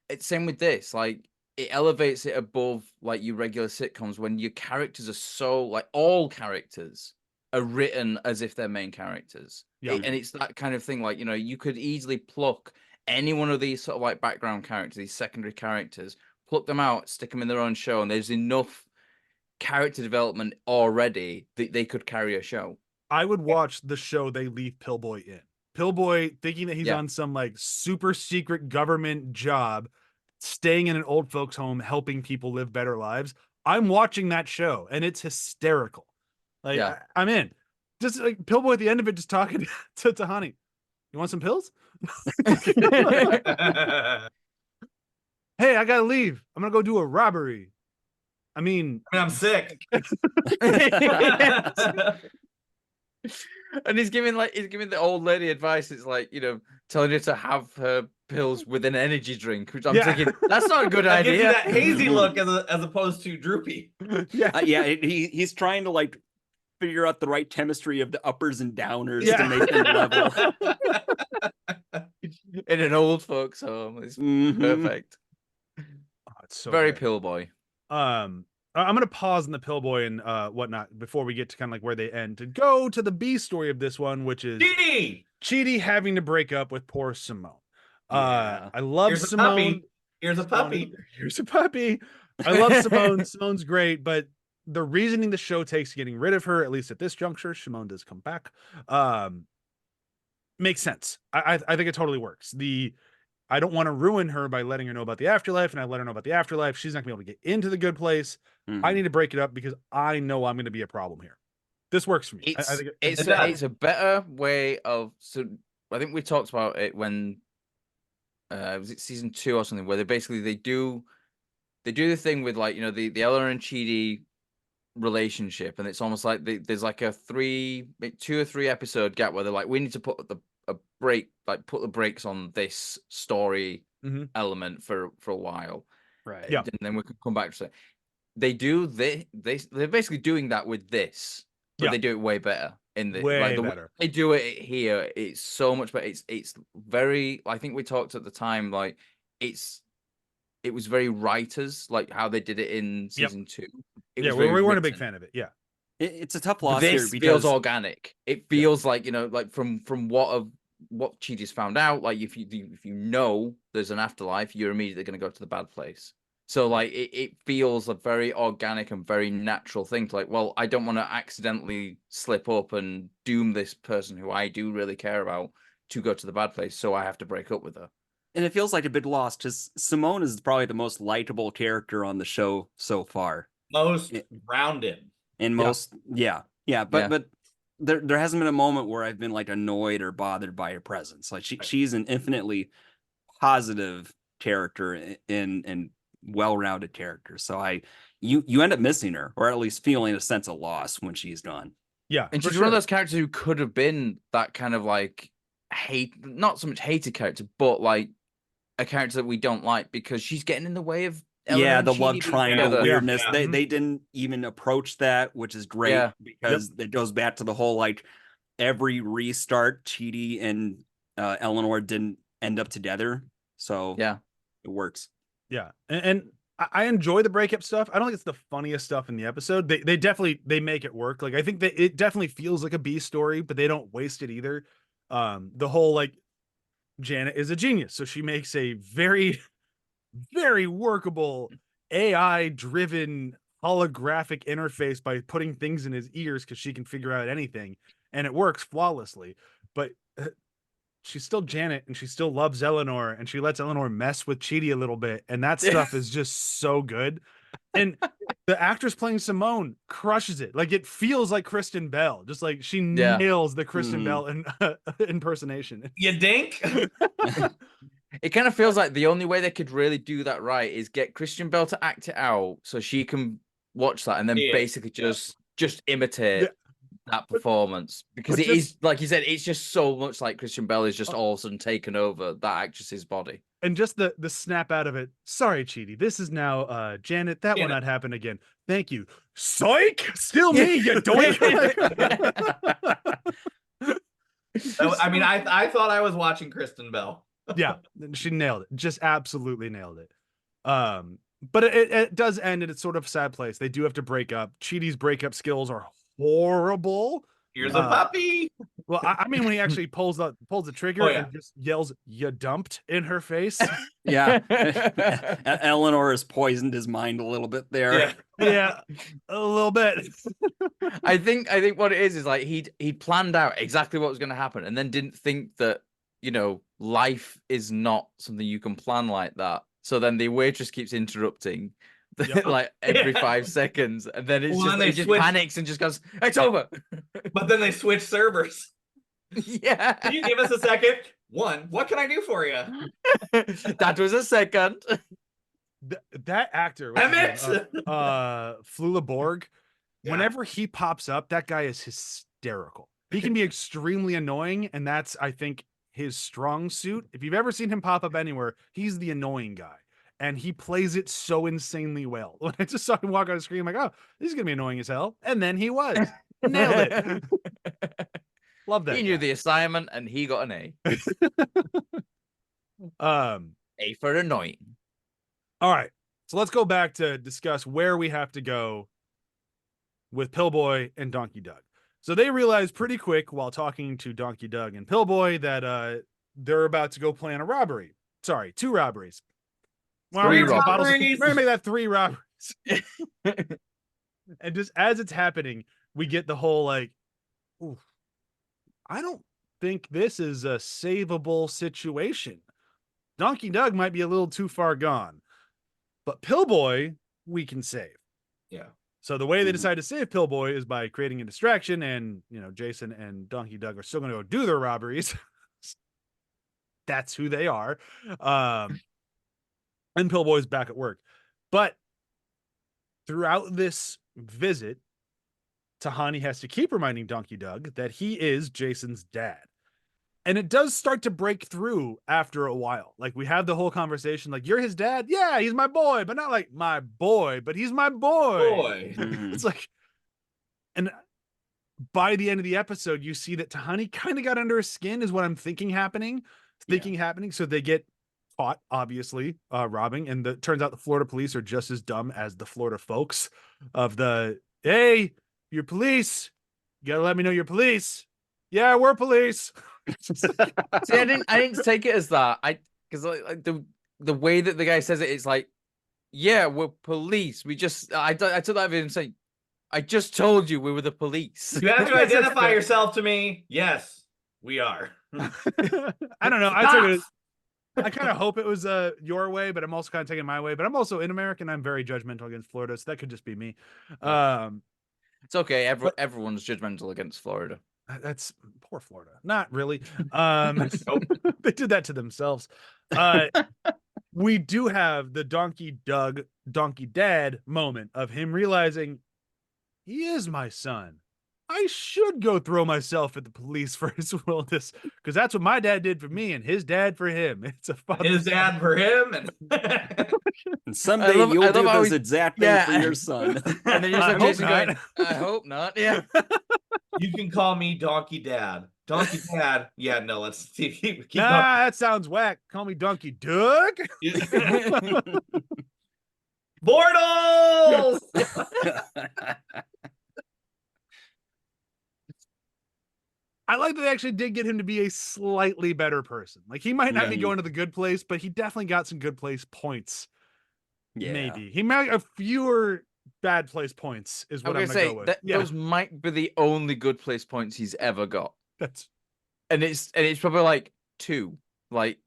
It's same with this, like it elevates it above like your regular sitcoms when your characters are so like all characters are written as if they're main characters. Yeah. And it's that kind of thing, like, you could easily pluck any one of these sort of like background characters, these secondary characters, pluck them out, stick them in their own show, and there's enough character development already that they could carry a show. I would watch the show they leave Pillboy in. Pillboy thinking that he's Yeah. on some like super secret government job, staying in an old folks home, helping people live better lives. I'm watching that show and it's hysterical. Like Yeah. I'm in. Just like Pillboy at the end of it, just talking to Honey. You want some pills? Hey, I gotta leave. I'm gonna go do a robbery. I mean, I'm sick. And he's giving the old lady advice. It's like, telling her to have her pills with an energy drink, which I'm Yeah. thinking that's not a good That gives you idea. that hazy look as opposed to droopy. yeah. Yeah, he's trying to like figure out the right chemistry of the uppers and downers Yeah. to make them level. In an old folks home. It's Mhm. perfect. Oh, it's so Very good. Pillboy. I'm gonna pause on the Pillboy and whatnot before we get to kind of like where they end to go to the B story of this one, which is Dee Chidi having to break up with poor Simone. Yeah. I love Here's a Simone. puppy. Here's a puppy. Here's a puppy. I love Simone. Simone's great, but the reasoning the show takes getting rid of her, at least at this juncture, Simone does come back. Makes sense. I think it totally works. I don't want to ruin her by letting her know about the afterlife, and I let her know about the afterlife. She's not gonna be able to get into the good place. I need to break it up because I know I'm going to be a problem here. This works for me. I think It's a better way of. So I think we talked about it when was it season 2 or something, where they do the thing with like the Ella and Chidi relationship, and it's almost like there's like a 2 or 3 episode gap where they're like, we need to put a break, like put the brakes on this story element for a while, Right. Yeah. and then we can come back to it. They're basically doing that with this, but Yeah. they do it way better in the Way like the better. way they do it here. It's so much better. It's very. I think we talked at the time like it was very writers, like how they did it in season 2. Yeah, we weren't a big fan of it. Yeah. It's a tough But loss here this because feels organic. It feels like like from what Chidi's found out. Like if you know there's an afterlife, you're immediately going to go to the bad place. So like it feels a very organic and very natural thing to like, well, I don't want to accidentally slip up and doom this person who I do really care about to go to the bad place, so I have to break up with her. and it feels like a big loss because Simone is probably the most likable character on the show so far. Most rounded. And most but there hasn't been a moment where I've been like annoyed or bothered by her presence. Like she's an infinitely positive character and well-rounded character. So you end up missing her, or at least feeling a sense of loss when she's gone. Yeah. And for she's one of sure. those characters who could have been that kind of like not so much hated character, but like a character that we don't like because she's getting in the way of Eleanor Yeah, and the Chidi love being triangle together. weirdness. Yeah. They didn't even approach that, which is great Yeah. because it goes back to the whole like every restart, Chidi and Eleanor didn't end up together. So Yeah. it works. Yeah, and I enjoy the breakup stuff. I don't think it's the funniest stuff in the episode. They definitely they make it work. Like I think that it definitely feels like a B story, but they don't waste it either. The whole like Janet is a genius, so she makes a very very workable AI driven holographic interface by putting things in his ears because she can figure out anything, and it works flawlessly. But she's still Janet and she still loves Eleanor and she lets Eleanor mess with Chidi a little bit. And that stuff is just so good. And the actress playing Simone crushes it. Like it feels like Kristen Bell, just like she Yeah. nails the Kristen Mhm. Bell impersonation. You dink? It kind of feels like the only way they could really do that right is get Christian Bell to act it out so she can watch that and then Yeah. basically just imitate Yeah. that performance, because but it is like you said, it's just so much like Christian Bell is just Oh. all of a sudden taken over that actress's body. And just the snap out of it. Sorry, Chidi. This is now Janet. That will Janet. not happen again. Thank you. Psych! Still me, you doink. I mean, I thought I was watching Kristen Bell. Yeah, she nailed it. Just absolutely nailed it. But it does end in a sort of sad place. They do have to break up. Chidi's breakup skills are horrible. Here's a puppy. Well, I mean when he actually pulls the trigger Oh, yeah. and just yells "You dumped" in her face. Yeah. Eleanor has poisoned his mind a little bit there. Yeah. Yeah, a little bit. I think what it is like he planned out exactly what was going to happen and then didn't think that, you know, life is not something you can plan like that. So then the waitress keeps interrupting Yep. like every Yeah. 5 seconds, and then it's Well, just and they he just switch- panics and just goes, "It's over." But then they switch servers. Yeah. Can you give us a second? One, what can I do for you? That was a second. That actor, what's his name? Emmett! Flula Borg. Yeah. Whenever he pops up, that guy is hysterical. He can be extremely annoying, and that's, I think, his strong suit. If you've ever seen him pop up anywhere, he's the annoying guy. And he plays it so insanely well. When I just saw him walk on the screen, I'm like, oh, this is gonna be annoying as hell. And then he was. Nailed it. Love that. He knew guy. the assignment and he got an A. A for annoying. All right. So let's go back to discuss where we have to go with Pillboy and Donkey Doug. So they realize pretty quick while talking to Donkey Doug and Pillboy that they're about to go plan a robbery. Sorry, 2 robberies. Well, Three we're gonna robberies. We're gonna make that 3 robberies. And just as it's happening, we get the whole like, ooh, I don't think this is a savable situation. Donkey Doug might be a little too far gone, but Pillboy we can save. Yeah. So the way they Mhm. decide to save Pillboy is by creating a distraction, and you know Jason and Donkey Doug are still going to go do their robberies. That's who they are. And Pillboy's back at work, but throughout this visit, Tahani has to keep reminding Donkey Doug that he is Jason's dad. And it does start to break through after a while. Like we have the whole conversation, like, you're his dad? Yeah, he's my boy, but not like my boy, but he's my boy. Boy. Mhm. It's like, and by the end of the episode, you see that Tahani kind of got under his skin, is what I'm thinking happening. So they get caught, obviously, robbing. And it turns out the Florida police are just as dumb as the Florida folks of the, hey, you're police. You gotta let me know you're police. Yeah, we're police. See, I didn't take it as that. Because like the way that the guy says it, it's like, yeah, we're police. We just I took that video and say, I just told you we were the police. You have to Yes, that's identify fair. yourself to me. Yes, we are. I don't know. I took it. I kind of hope it was your way, but I'm also kind of taking my way. But I'm also in America, and I'm very judgmental against Florida, so that could just be me. It's okay. Everyone's judgmental against Florida. That's poor Florida. Not really. Nope. They did that to themselves. We do have the Donkey Doug, Donkey Dad moment of him realizing he is my son. I should go throw myself at the police for his wilderness because that's what my dad did for me and his dad for him. It's a His dad for him, and And someday I you'll do love how this he- exact thing yeah. for your son. And then you just I have hope Jason not. going, I hope not. Yeah. you can call me Donkey Dad. Donkey Dad. Yeah, no, let's keep Nah, going. that sounds whack. Call me Donkey Doug. Bortles! I like that they actually did get him to be a slightly better person. Like he might not be Yeah. going to the good place, but he definitely got some good place points. Yeah. Maybe he might have fewer bad place points. Is I'm what I'm gonna gonna say go with. that Yeah, those might be the only good place points he's ever got, that's and it's probably like 2. Like,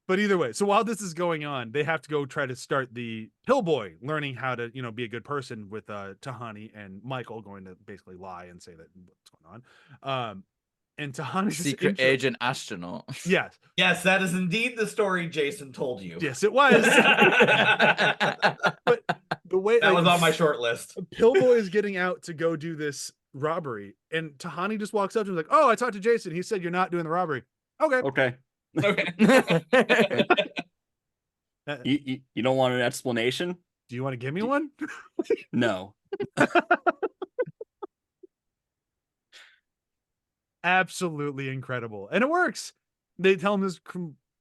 But either way, so while this is going on, they have to go try to start the Pillboy learning how to, be a good person with Tahani and Michael going to basically lie and say that what's going on. And Tahani's secret agent astronaut. Yes. Yes, that is indeed the story Jason told you. Yes, it was. But the way That was on my short list. Pillboy is getting out to go do this robbery, and Tahani just walks up to him like, "Oh, I talked to Jason. He said you're not doing the robbery." Okay. Okay. Okay. You don't want an explanation? Do you want to give me one? No. Absolutely incredible, and it works. They tell him this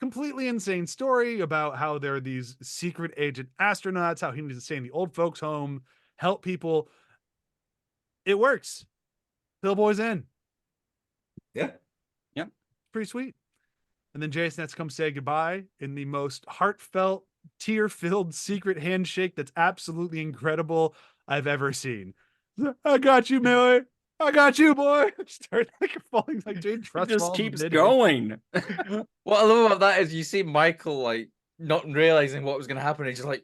completely insane story about how there are these secret agent astronauts, how he needs to stay in the old folks' home, help people. It works. Pillboy's in. Yeah. Pretty sweet. And then Jason has to come say goodbye in the most heartfelt, tear-filled secret handshake that's absolutely incredible I've ever seen. I got you, Millie. I got you, boy. Start like falling like Jane It Trust. just keeps going. What I love about that is you see Michael like not realizing what was going to happen. He's just like,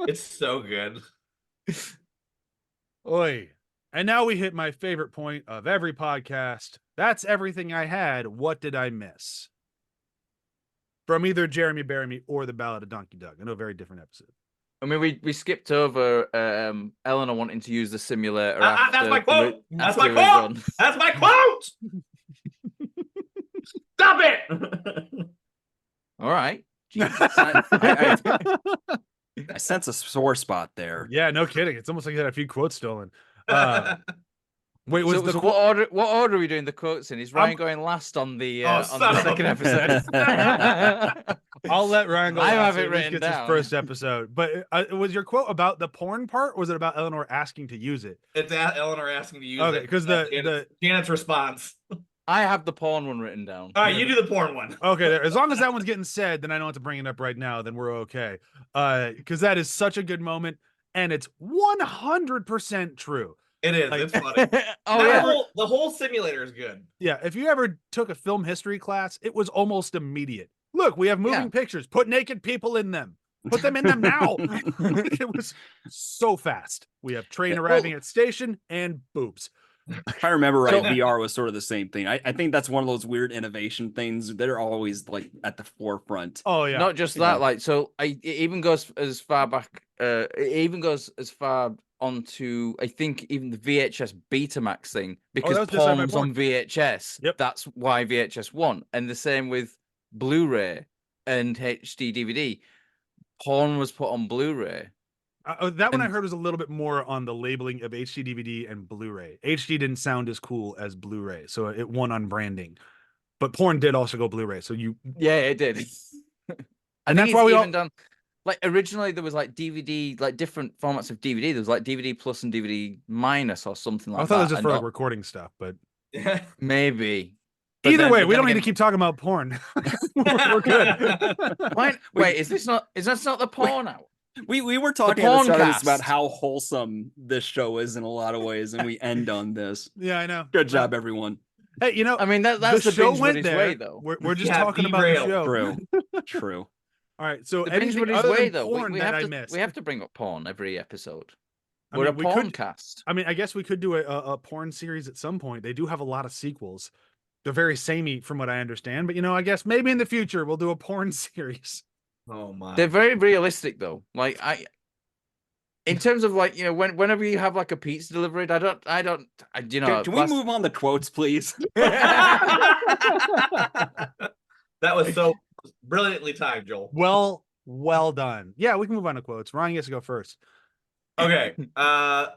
It's so good. Oi. And now we hit my favorite point of every podcast. That's everything I had. What did I miss? From either Jeremy Bury Me or the Ballad of Donkey Doug. I know, very different episode. I mean, we skipped over Eleanor wanting to use the simulator. That's my quote. That's my after it was quote. on. That's my quote. Stop it. All right. I sense a sore spot there. Yeah, no kidding. It's almost like you had a few quotes stolen. Wait, was So what order are we doing the quotes in? Is Ryan going last on the son of a second bitch. episode? I'll let Ryan go. I last have so it at least written gets his down. first episode. But was your quote about the porn part, or was it about Eleanor asking to use it? It's Eleanor asking to use Okay, it. because That's the Janet's response. I have the porn one written down. All right, you do the porn one. okay, there, as long as that one's getting said, then I don't have to bring it up right now. Then we're okay. Because that is such a good moment, and it's 100% true. It is. Like- It's funny. Oh the, yeah. the whole simulator is good. Yeah, if you ever took a film history class, it was almost immediate. Look, we have moving Yeah. pictures. Put naked people in them. Put them in them now. It was so fast. We have train Yeah, arriving well- at station and boobs. If I remember right, So- VR was sort of the same thing. I think that's one of those weird innovation things. They're always like at the forefront. Oh yeah. Not just you that, know. like so. It even goes as far back. It even goes as far onto I think even the VHS Betamax thing because that was Decide porn by was Porn. on VHS. Yep. That's why VHS won, and the same with Blu-ray and HD DVD. Porn was put on Blu-ray. That one I And- heard was a little bit more on the labeling of HD DVD and Blu-ray. HD didn't sound as cool as Blu-ray, so it won on branding. But porn did also go Blu-ray, so you Yeah, it did. I And that's think why it's we all- even done. Like originally, there was like DVD, like different formats of DVD. There was like DVD plus and DVD minus or something like I thought it was that. just for and like recording stuff, but maybe. But either then- way, but we then don't need to again- keep talking about porn. We're good. Why- Wait, is this not the porn hour? We were talking at the start of this about Porncast. how wholesome this show is in a lot of ways, and we end on this. Yeah, I know. Good job, everyone. Hey, I mean, that's the show binge went Woody's there. way, though. We're just Yeah, talking about the derailed. show. True. True. All right, so The binge anything Woody's other way, than though. porn We that have I to missed. we have to bring up porn every episode. I We're mean, a we porn could- cast. I mean, I guess we could do a porn series at some point. They do have a lot of sequels. They're very samey from what I understand, but I guess maybe in the future we'll do a porn series. Oh my. They're very realistic, though. Like in terms of like, you know, whenever you have like a pizza delivered, you know, Can we move on the quotes, please? That was so brilliantly timed, Joel. Well done. Yeah, we can move on to quotes. Ryan gets to go first. Okay.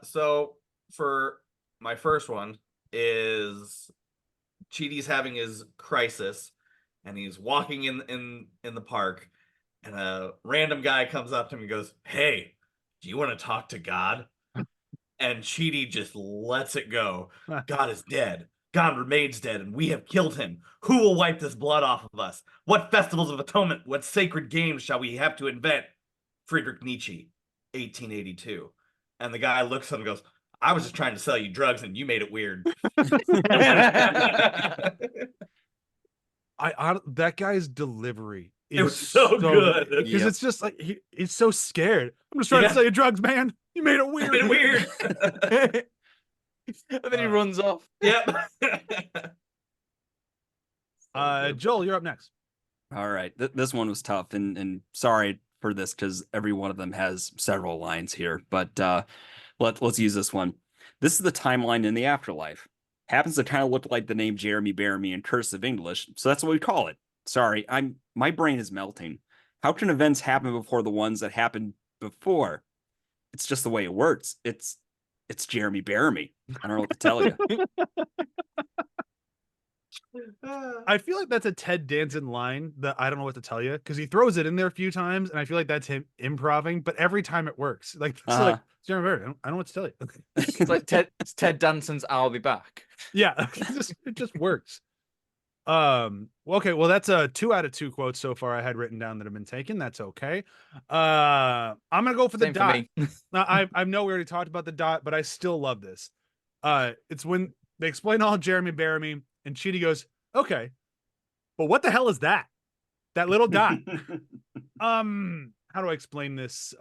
So for my first one is Chidi's having his crisis, and he's walking in the park, and a random guy comes up to him and goes, "Hey, do you want to talk to God?" And Chidi just lets it go. God is dead. God remains dead, and we have killed him. Who will wipe this blood off of us? What festivals of atonement, what sacred games shall we have to invent? Friedrich Nietzsche, 1882. And the guy looks at him and goes, I was just trying to sell you drugs, and you made it weird. That guy's delivery It was is so good. because Yep. it's just like he's so scared. I'm just trying to Yeah. sell you drugs, man. You made it You weird. made it weird. And then he runs off. Yep. Joel, you're up next. All right. This one was tough, and sorry for this because every one of them has several lines here, but let's use this one. This is the timeline in the afterlife. Happens to kind of look like the name Jeremy Bearimy in cursive English, so that's what we call it. Sorry, my brain is melting. How can events happen before the ones that happened before? It's just the way it works. It's Jeremy Bearimy. I don't know what to tell you. I feel like that's a Ted Danson line that I don't know what to tell you because he throws it in there a few times, and I feel like that's him improving, but every time it works. Like it's like Jeremy Bearimy. I don't know what to tell you. It's like it's Ted Danson's "I'll Be Back." Yeah, it just works. Okay, well that's 2 out of 2 quotes so far I had written down that have been taken. That's okay. I'm gonna go for the Same for dot. me. Now, I know we already talked about the dot, but I still love this. It's when they explain all Jeremy Bearimy, and Chidi goes, "Okay, but what the hell is that? That little dot?" How do I explain this?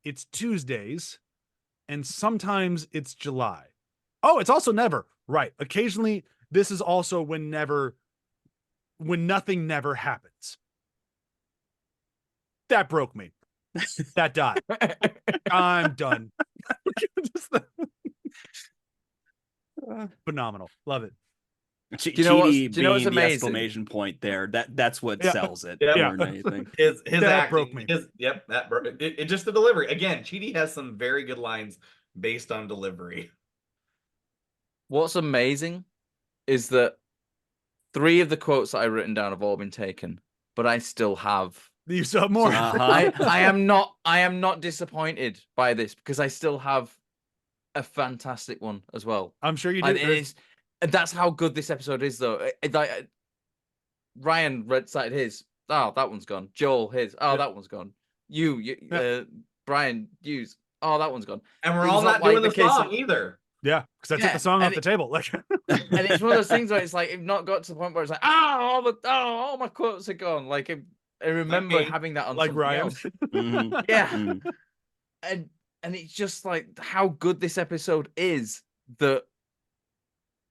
It's Tuesdays, and sometimes it's July. Oh, it's also never. Right. Occasionally, this is also when nothing never happens. That broke me. That dot. I'm done. Phenomenal. Love it. you know what's- Chidi do you know what's being the amazing? exclamation point there. That's what Yeah. sells it Yeah. more than anything. His That acting broke me. That broke it just the delivery. Again, Chidi has some very good lines based on delivery. What's amazing is that 3 of the quotes that I've written down have all been taken, but I still have. You saw more. I am not disappointed by this because I still have a fantastic one as well. I'm sure you do. And that's how good this episode is, though. Ryan cited his. Oh, that one's gone. Joel, his. Oh, Yep. that one's gone. Brian, Hughes. Oh, that one's gone. And we're It's all not not doing like the the case song of- either. Yeah, because I took Yeah, the song and off the table. Like, And it's one of those things where it's like, I've not got to the point where it's like, all my quotes are gone. Like, I remember me, having that on like something Ryan. else. Mhm. Yeah. Mhm. And it's just like how good this episode is that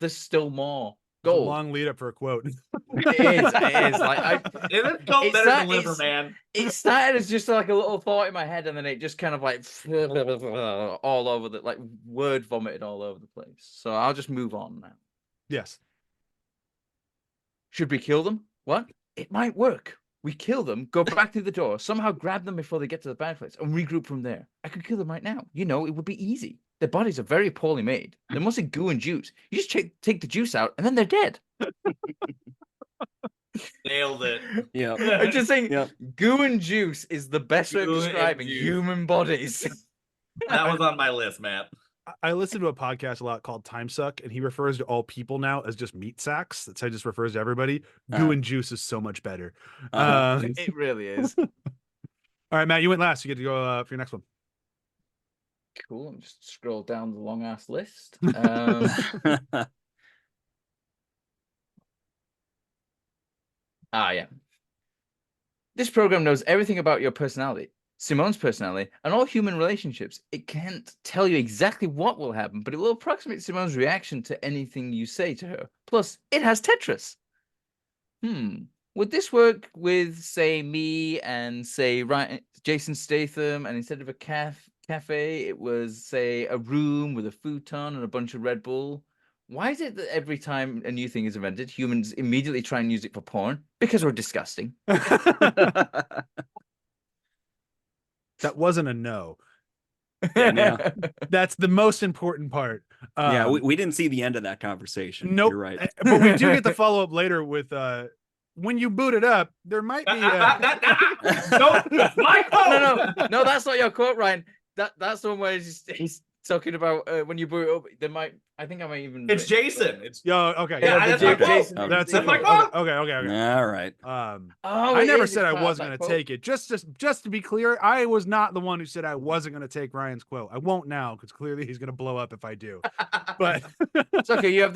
there's still more It's a gold. long lead up for a quote. It is. Like It is called It's Better that- Deliver, it's- man. it started as just like a little thought in my head, and then it just kind of like all over the like word vomited all over the place. So I'll just move on now. Yes. Should we kill them? What? It might work. We kill them, go back through the door, somehow grab them before they get to the bad place, and regroup from there. I could kill them right now. You know, it would be easy. Their bodies are very poorly made. They're mostly goo and juice. You just take the juice out, and then they're dead. Nailed it. Yeah. I'm just saying, Yep. goo and juice is the best way of Goo and describing juice. human bodies. That was on my list, Matt. I listen to a podcast a lot called Time Suck, and he refers to all people now as just meat sacks. That's how he just refers to everybody. Goo and juice is so much better. It really is. All right, Matt, you went last. You get to go for your next one. Cool. I'm just scroll down the long ass list. Yeah. This program knows everything about your personality, Simone's personality, and all human relationships. It can't tell you exactly what will happen, but it will approximate Simone's reaction to anything you say to her. Plus, it has Tetris. Would this work with, say, me and say Jason Statham, and instead of a cafe, it was, say, a room with a futon and a bunch of Red Bull? Why is it that every time a new thing is invented, humans immediately try and use it for porn? Because we're disgusting. That wasn't a no. Yeah. That's the most important part. Yeah, we didn't see the end of that conversation. Nope. You're right. But we do get the follow up later with when you boot it up, there might be No, that's my quote. No, that's not your quote, Ryan. That's the one where he's talking about when you boot it up. There might, I think I might even. It's Jason. It's Yo, okay. Yeah, Yeah, that's my quote. Jason. That's That's my okay. quote. Okay. All right. I it never is, said it's I part of wasn't that going to quote. take it. Just to be clear, I was not the one who said I wasn't going to take Ryan's quote. I won't now because clearly he's going to blow up if I do. But It's okay. You have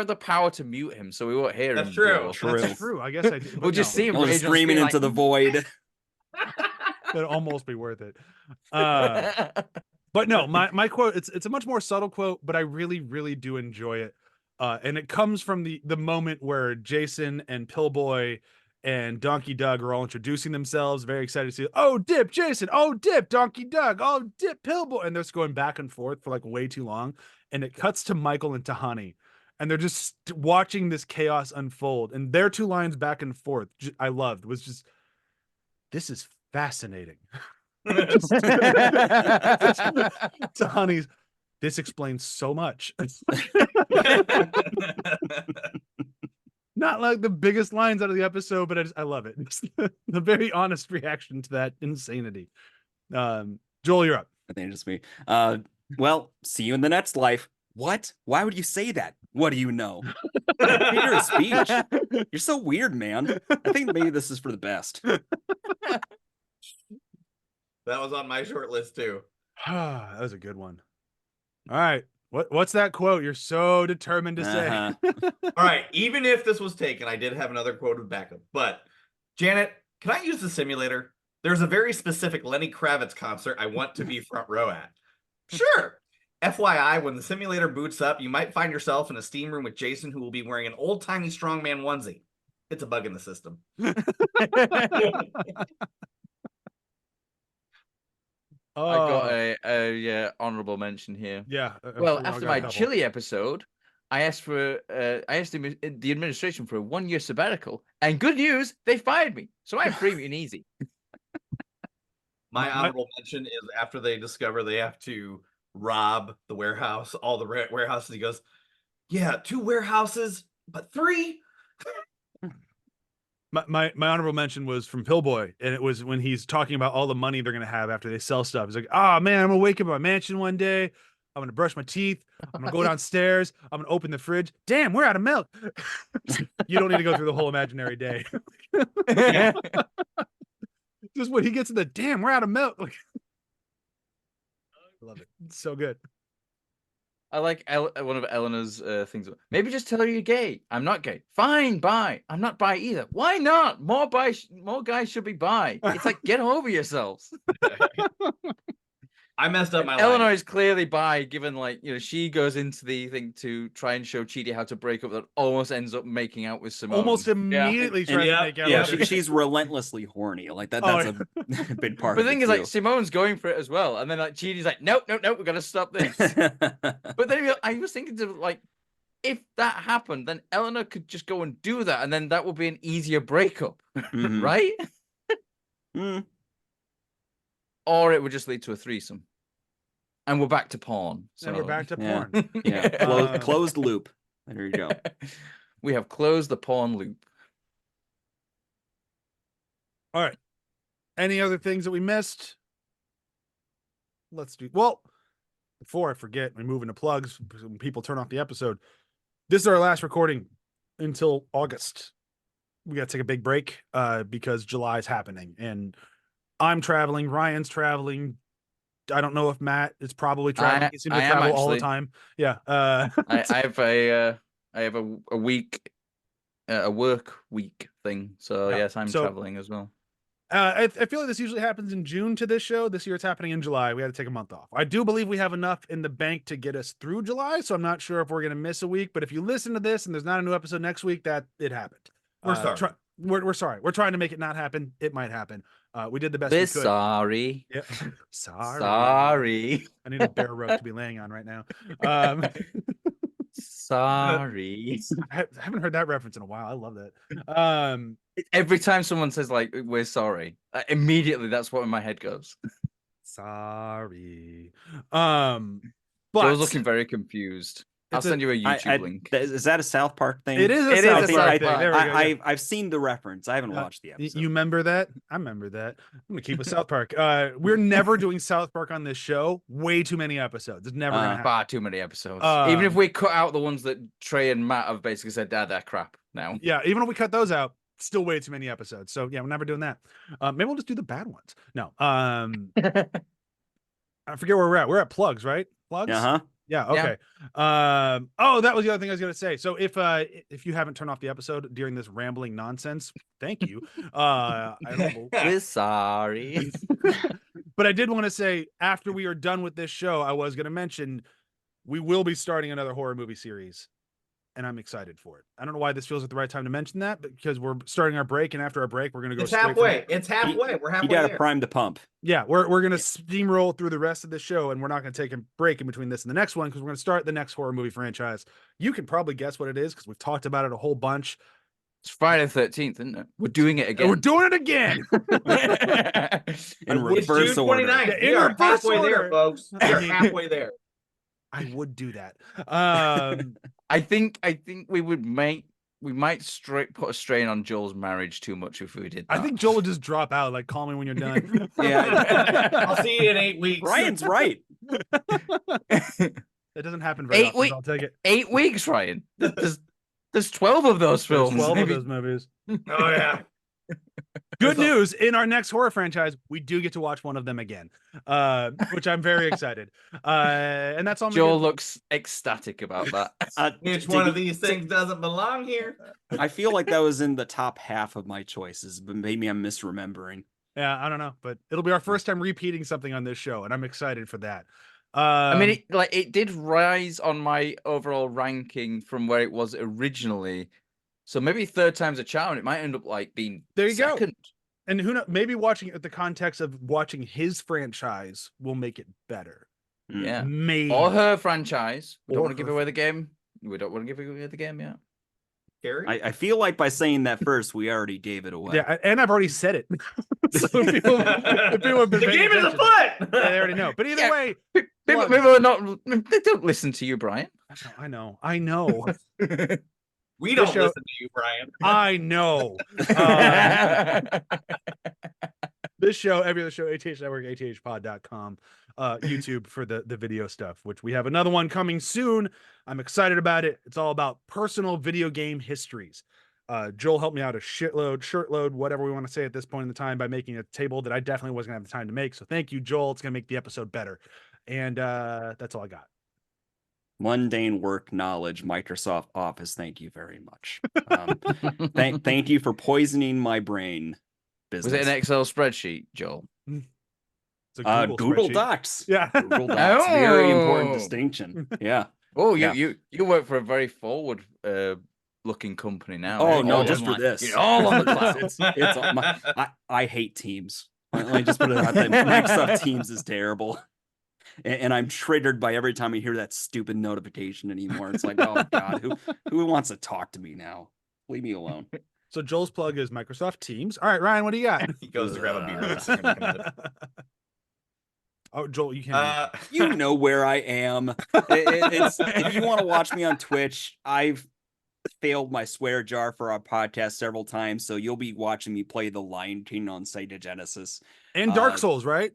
the power to mute him, so we won't hear That's him. true. blow up. True. that's true. I guess I did. We'll just see him I was rage on screaming screen into the like, void. It'll almost be worth it. But no, my quote, it's a much more subtle quote, but I really, really do enjoy it. And it comes from the moment where Jason and Pillboy and Donkey Doug are all introducing themselves, very excited to see, oh, dip, Jason, oh, dip, Donkey Doug, oh, dip, Pillboy. And they're just going back and forth for like way too long. And it cuts to Michael and Tahani. And they're just watching this chaos unfold. And their two lines back and forth, I loved, was just, this is fascinating. Tahani's, this explains so much. Not like the biggest lines out of the episode, but I love it. It's the very honest reaction to that insanity. Joel, you're up. I think it's just me. Well, see you in the next life. What? Why would you say that? What do you know? Figure of speech. You're so weird, man. I think maybe this is for the best. That was on my short list too. That was a good one. All right. What's that quote you're so determined to say? All right. Even if this was taken, I did have another quote of backup. But Janet, can I use the simulator? There's a very specific Lenny Kravitz concert I want to be front row at. Sure. FYI, when the simulator boots up, you might find yourself in a steam room with Jason, who will be wearing an old-timey strongman onesie. It's a bug in the system. I got a honorable mention here. Yeah. Well, I after got a my couple. Chile episode, I asked the administration for a 1-year sabbatical, and good news, they fired me, so I'm free and easy. My honorable mention is after they discover they have to rob the warehouse, all the warehouses. He goes, "Yeah, 2 warehouses, but 3." My honorable mention was from Pillboy, and it was when he's talking about all the money they're gonna have after they sell stuff. He's like, "Oh man, I'm gonna wake up in my mansion one day. I'm gonna brush my teeth. I'm gonna go downstairs. I'm gonna open the fridge. Damn, we're out of milk." You don't need to go through the whole imaginary day. Just when he gets in the damn, we're out of milk. Like, I love it. It's so good. I like one of Eleanor's things. Maybe just tell her you're gay. I'm not gay. Fine, bi. I'm not bi either. Why not? More guys should be bi. It's like, get over yourselves. I messed up my Eleanor line. is clearly bi, given she goes into the thing to try and show Chidi how to break up, that almost ends up making out with Simone. Almost immediately tries to make out. Yeah, with her. she's relentlessly horny. Like that's a big part But of the it thing is, too. like, Simone's going for it as well, and then like Chidi's like, nope, we gotta stop this. But then I was thinking to like, if that happened, then Eleanor could just go and do that, and then that would be an easier breakup, Mhm. right? Mm. Or it would just lead to a threesome. And we're back to porn. So And we're back to Yeah. porn. Yeah, closed loop. There you go. We have closed the porn loop. All right. Any other things that we missed? Let's do. Well, before I forget, we move into plugs. When people turn off the episode, this is our last recording until August. We got to take a big break because July is happening, and I'm traveling. Ryan's traveling. I don't know if Matt is probably traveling. He seems to I am travel all the actually. time. Yeah. I have a week, a work week thing. So Yeah, yes, I'm so- traveling as well. I feel like this usually happens in June to this show. This year it's happening in July. We had to take a month off. I do believe we have enough in the bank to get us through July, so I'm not sure if we're going to miss a week. But if you listen to this and there's not a new episode next week, that it happened. We're starving. we're sorry. We're trying to make it not happen. It might happen. We did the best We're we could. sorry. Yeah. Sorry. Sorry. I need a bear rug to be laying on right now. Um, Sorry. I haven't heard that reference in a while. I love that. Every time someone says like we're sorry, immediately that's what in my head goes. Sorry. Joe's But looking very confused. I'll It's a- send you a YouTube link. Is that a South Park thing? it is a It is South a Park South thing. Park. There we go, yeah. I've seen the reference. I haven't watched the episode. You remember that? I remember that. I'm gonna keep with South Park. We're never doing South Park on this show. Way too many episodes. It's never gonna happen. Far too many episodes. Even if Um, we cut out the ones that Trey and Matt have basically said, "Dad, they're crap." Now, Yeah, even if we cut those out, still way too many episodes. So yeah, we're never doing that. Maybe we'll just do the bad ones. No. I forget where we're at. We're at plugs, right? Plugs? Uh-huh. Yeah, Yeah. okay. Oh, that was the other thing I was gonna say. So if you haven't turned off the episode during this rambling nonsense, thank you. I don't we're sorry. but I did want to say after we are done with this show, I was gonna mention we will be starting another horror movie series. And I'm excited for it. I don't know why this feels like the right time to mention that, but because we're starting our break, and after our break, we're gonna go It's straight halfway. It's halfway. We're You halfway got to there. prime the pump. Yeah, we're gonna steamroll through the rest of the show, and we're not gonna take a break in between this and the next one because we're gonna start the next horror movie franchise. You can probably guess what it is because we've talked about it a whole bunch. It's Friday the 13th, isn't it? We're doing it And again. we're doing it again. In It's reverse June order. 29th. Yeah, We in are reverse halfway order. there, folks. We are halfway there. I would do that. I think we might put a strain on Joel's marriage too much if we did that. I think Joel would just drop out, like, call me when you're done. Yeah. I'll see you in 8 weeks. Ryan's right. That doesn't happen very 8 often. weeks. I'll take it. 8 weeks, Ryan. There's 12 of those There's films. 12 Maybe- of those movies. Oh yeah. Good news, in our next horror franchise, we do get to watch one of them again, which I'm very excited. And that's all. Joel looks ecstatic about that. Which one of these things doesn't belong here? I feel like that was in the top half of my choices, but maybe I'm misremembering. Yeah, I don't know, but it'll be our first time repeating something on this show, and I'm excited for that. I mean, it did rise on my overall ranking from where it was originally. So maybe third time's a charm. It might end up like being There you go. second. and who knows? Maybe watching it at the context of watching his franchise will make it better. Yeah. Maybe. Or her franchise. We don't Or want to give her away the game. We don't want to give away the game yet. Gary? I feel like by saying that first, we already gave it away. Yeah, and I've already said it. So people have been The paying game is attention. afoot. Yeah, they already know. But either Yeah. way, People, Plug. people are not. They don't listen to you, Brian. I know. We don't show- listen to you, Brian. I know. This show, every other show, ATH Network, athpod.com, YouTube for the video stuff, which we have another one coming soon. I'm excited about it. It's all about personal video game histories. Joel helped me out a shirtload, whatever we want to say at this point in the time by making a table that I definitely wasn't gonna have the time to make. So thank you, Joel. It's gonna make the episode better. And that's all I got. Mundane work knowledge, Microsoft Office. Thank you very much. Thank you for poisoning my brain. Was Business. it an Excel spreadsheet, Joel? It's a Google spreadsheet. Docs. Yeah. Google Docs. Very important Oh. distinction. Yeah. Oh, Yeah. you work for a very forward looking company now. Oh, right? no, All just for online. this. You're all on the cloud. It's all I hate Teams. Let me just put it out there. Microsoft Teams is terrible. And I'm triggered by every time I hear that stupid notification anymore. It's like, oh God, who wants to talk to me now? Leave me alone. So Joel's plug is Microsoft Teams. All right, Ryan, what do you got? He goes to grab a beer. Oh, Joel, you can't. You know where I am. It's if you want to watch me on Twitch, I've failed my swear jar for our podcast several times, so you'll be watching me play the Lion King on Sega Genesis. And Dark Souls, right?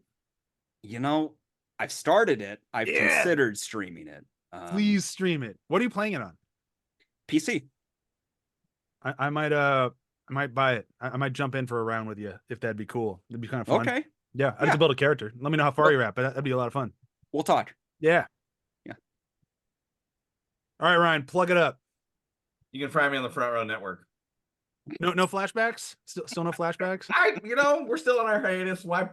You know, I've started it. I've Yeah. considered streaming it. Please stream it. What are you playing it on? PC. I might buy it. I might jump in for a round with you if that'd be cool. It'd be kind of fun. Okay, Yeah, I have to build a character. Let me know how far you're at, but that'd be a lot of fun. we'll talk. Yeah. Yeah. All right, Ryan, plug it up. You can find me on the Front Row Network. No flashbacks? Still no flashbacks? We're still on our hiatus. Why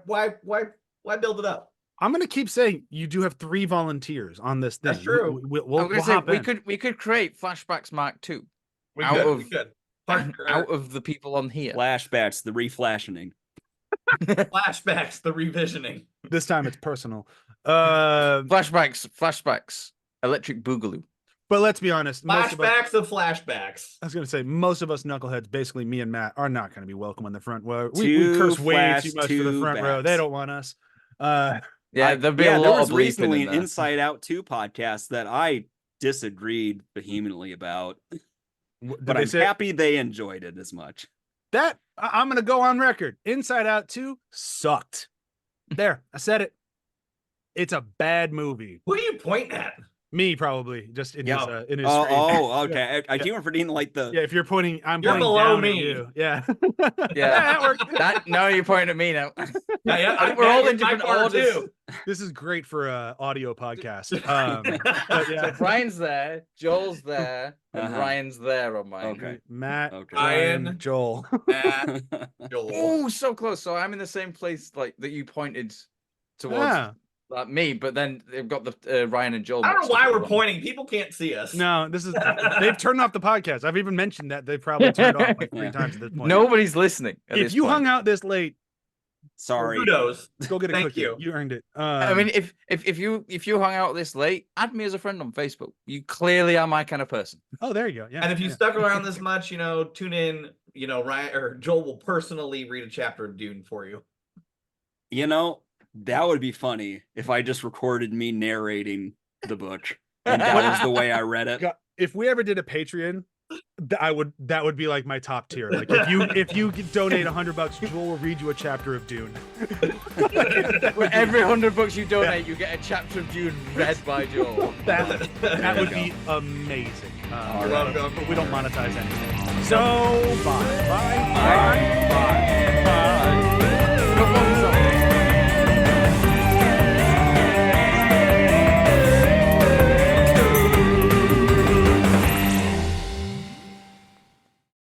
build it up? I'm gonna keep saying you do have 3 volunteers on this thing. That's true. We'll I was gonna say, hop in. we could create Flashbacks Mark II. We Out could. of- We could. out of the people on here. Flashbacks, the reflashioning. Flashbacks, the revisioning. This time it's personal. Flashbacks. Electric Boogaloo. But let's be honest. Most of us, Flashbacks of flashbacks. I was gonna say most of us knuckleheads, basically me and Matt, are not gonna be welcome on the front row. We curse way too much for the front row. They don't want us. Yeah, there'll be a there lot was of recently in an there. Inside Out 2 podcast that I disagreed vehemently about, but I'm happy they enjoyed it as much. That I'm gonna go on record. Inside Out 2 sucked. There, I said it. It's a bad movie. Who are you pointing at? Me probably just in his stream. Okay. I keep forgetting like the Yeah, if you're pointing, You're pointing below down me. at you. Yeah. Yeah. that worked. No, you're pointing at me now. Yeah, We're all you're in different my corner orders. too. This is great for audio podcast. So yeah. Brian's there, Joel's there, and Uh-huh. Ryan's there on mine. Okay. Matt, Okay. Ryan, Joel. Matt, Joel. Oh, so close. So I'm in the same place like that you pointed towards Yeah. me, but then they've got the Ryan and Joel. I don't know mixed why up we're with pointing. People can't see us. No, this is they've turned off the podcast. I've even mentioned that they've probably turned off like 3 Yeah. times at this them. point. Nobody's listening. At If this you point. hung out this late, Sorry. Kudos. go get a Thank cookie. you. You earned it. I mean, if you hung out this late, add me as a friend on Facebook. You clearly are my kind of person. oh, there you go. Yeah. And if you yeah. stuck around this much, tune in. Ryan or Joel will personally read a chapter of Dune for you. That would be funny if I just recorded me narrating the book and that was the way I read it. God, if we ever did a Patreon, that would be like my top tier. Like if you donate $100, Joel will read you a chapter of Dune. For every $100 you donate, you get a chapter of Dune read by Joel. That would be amazing. You're welcome. But we don't monetize anything. So bye. Bye. Bye.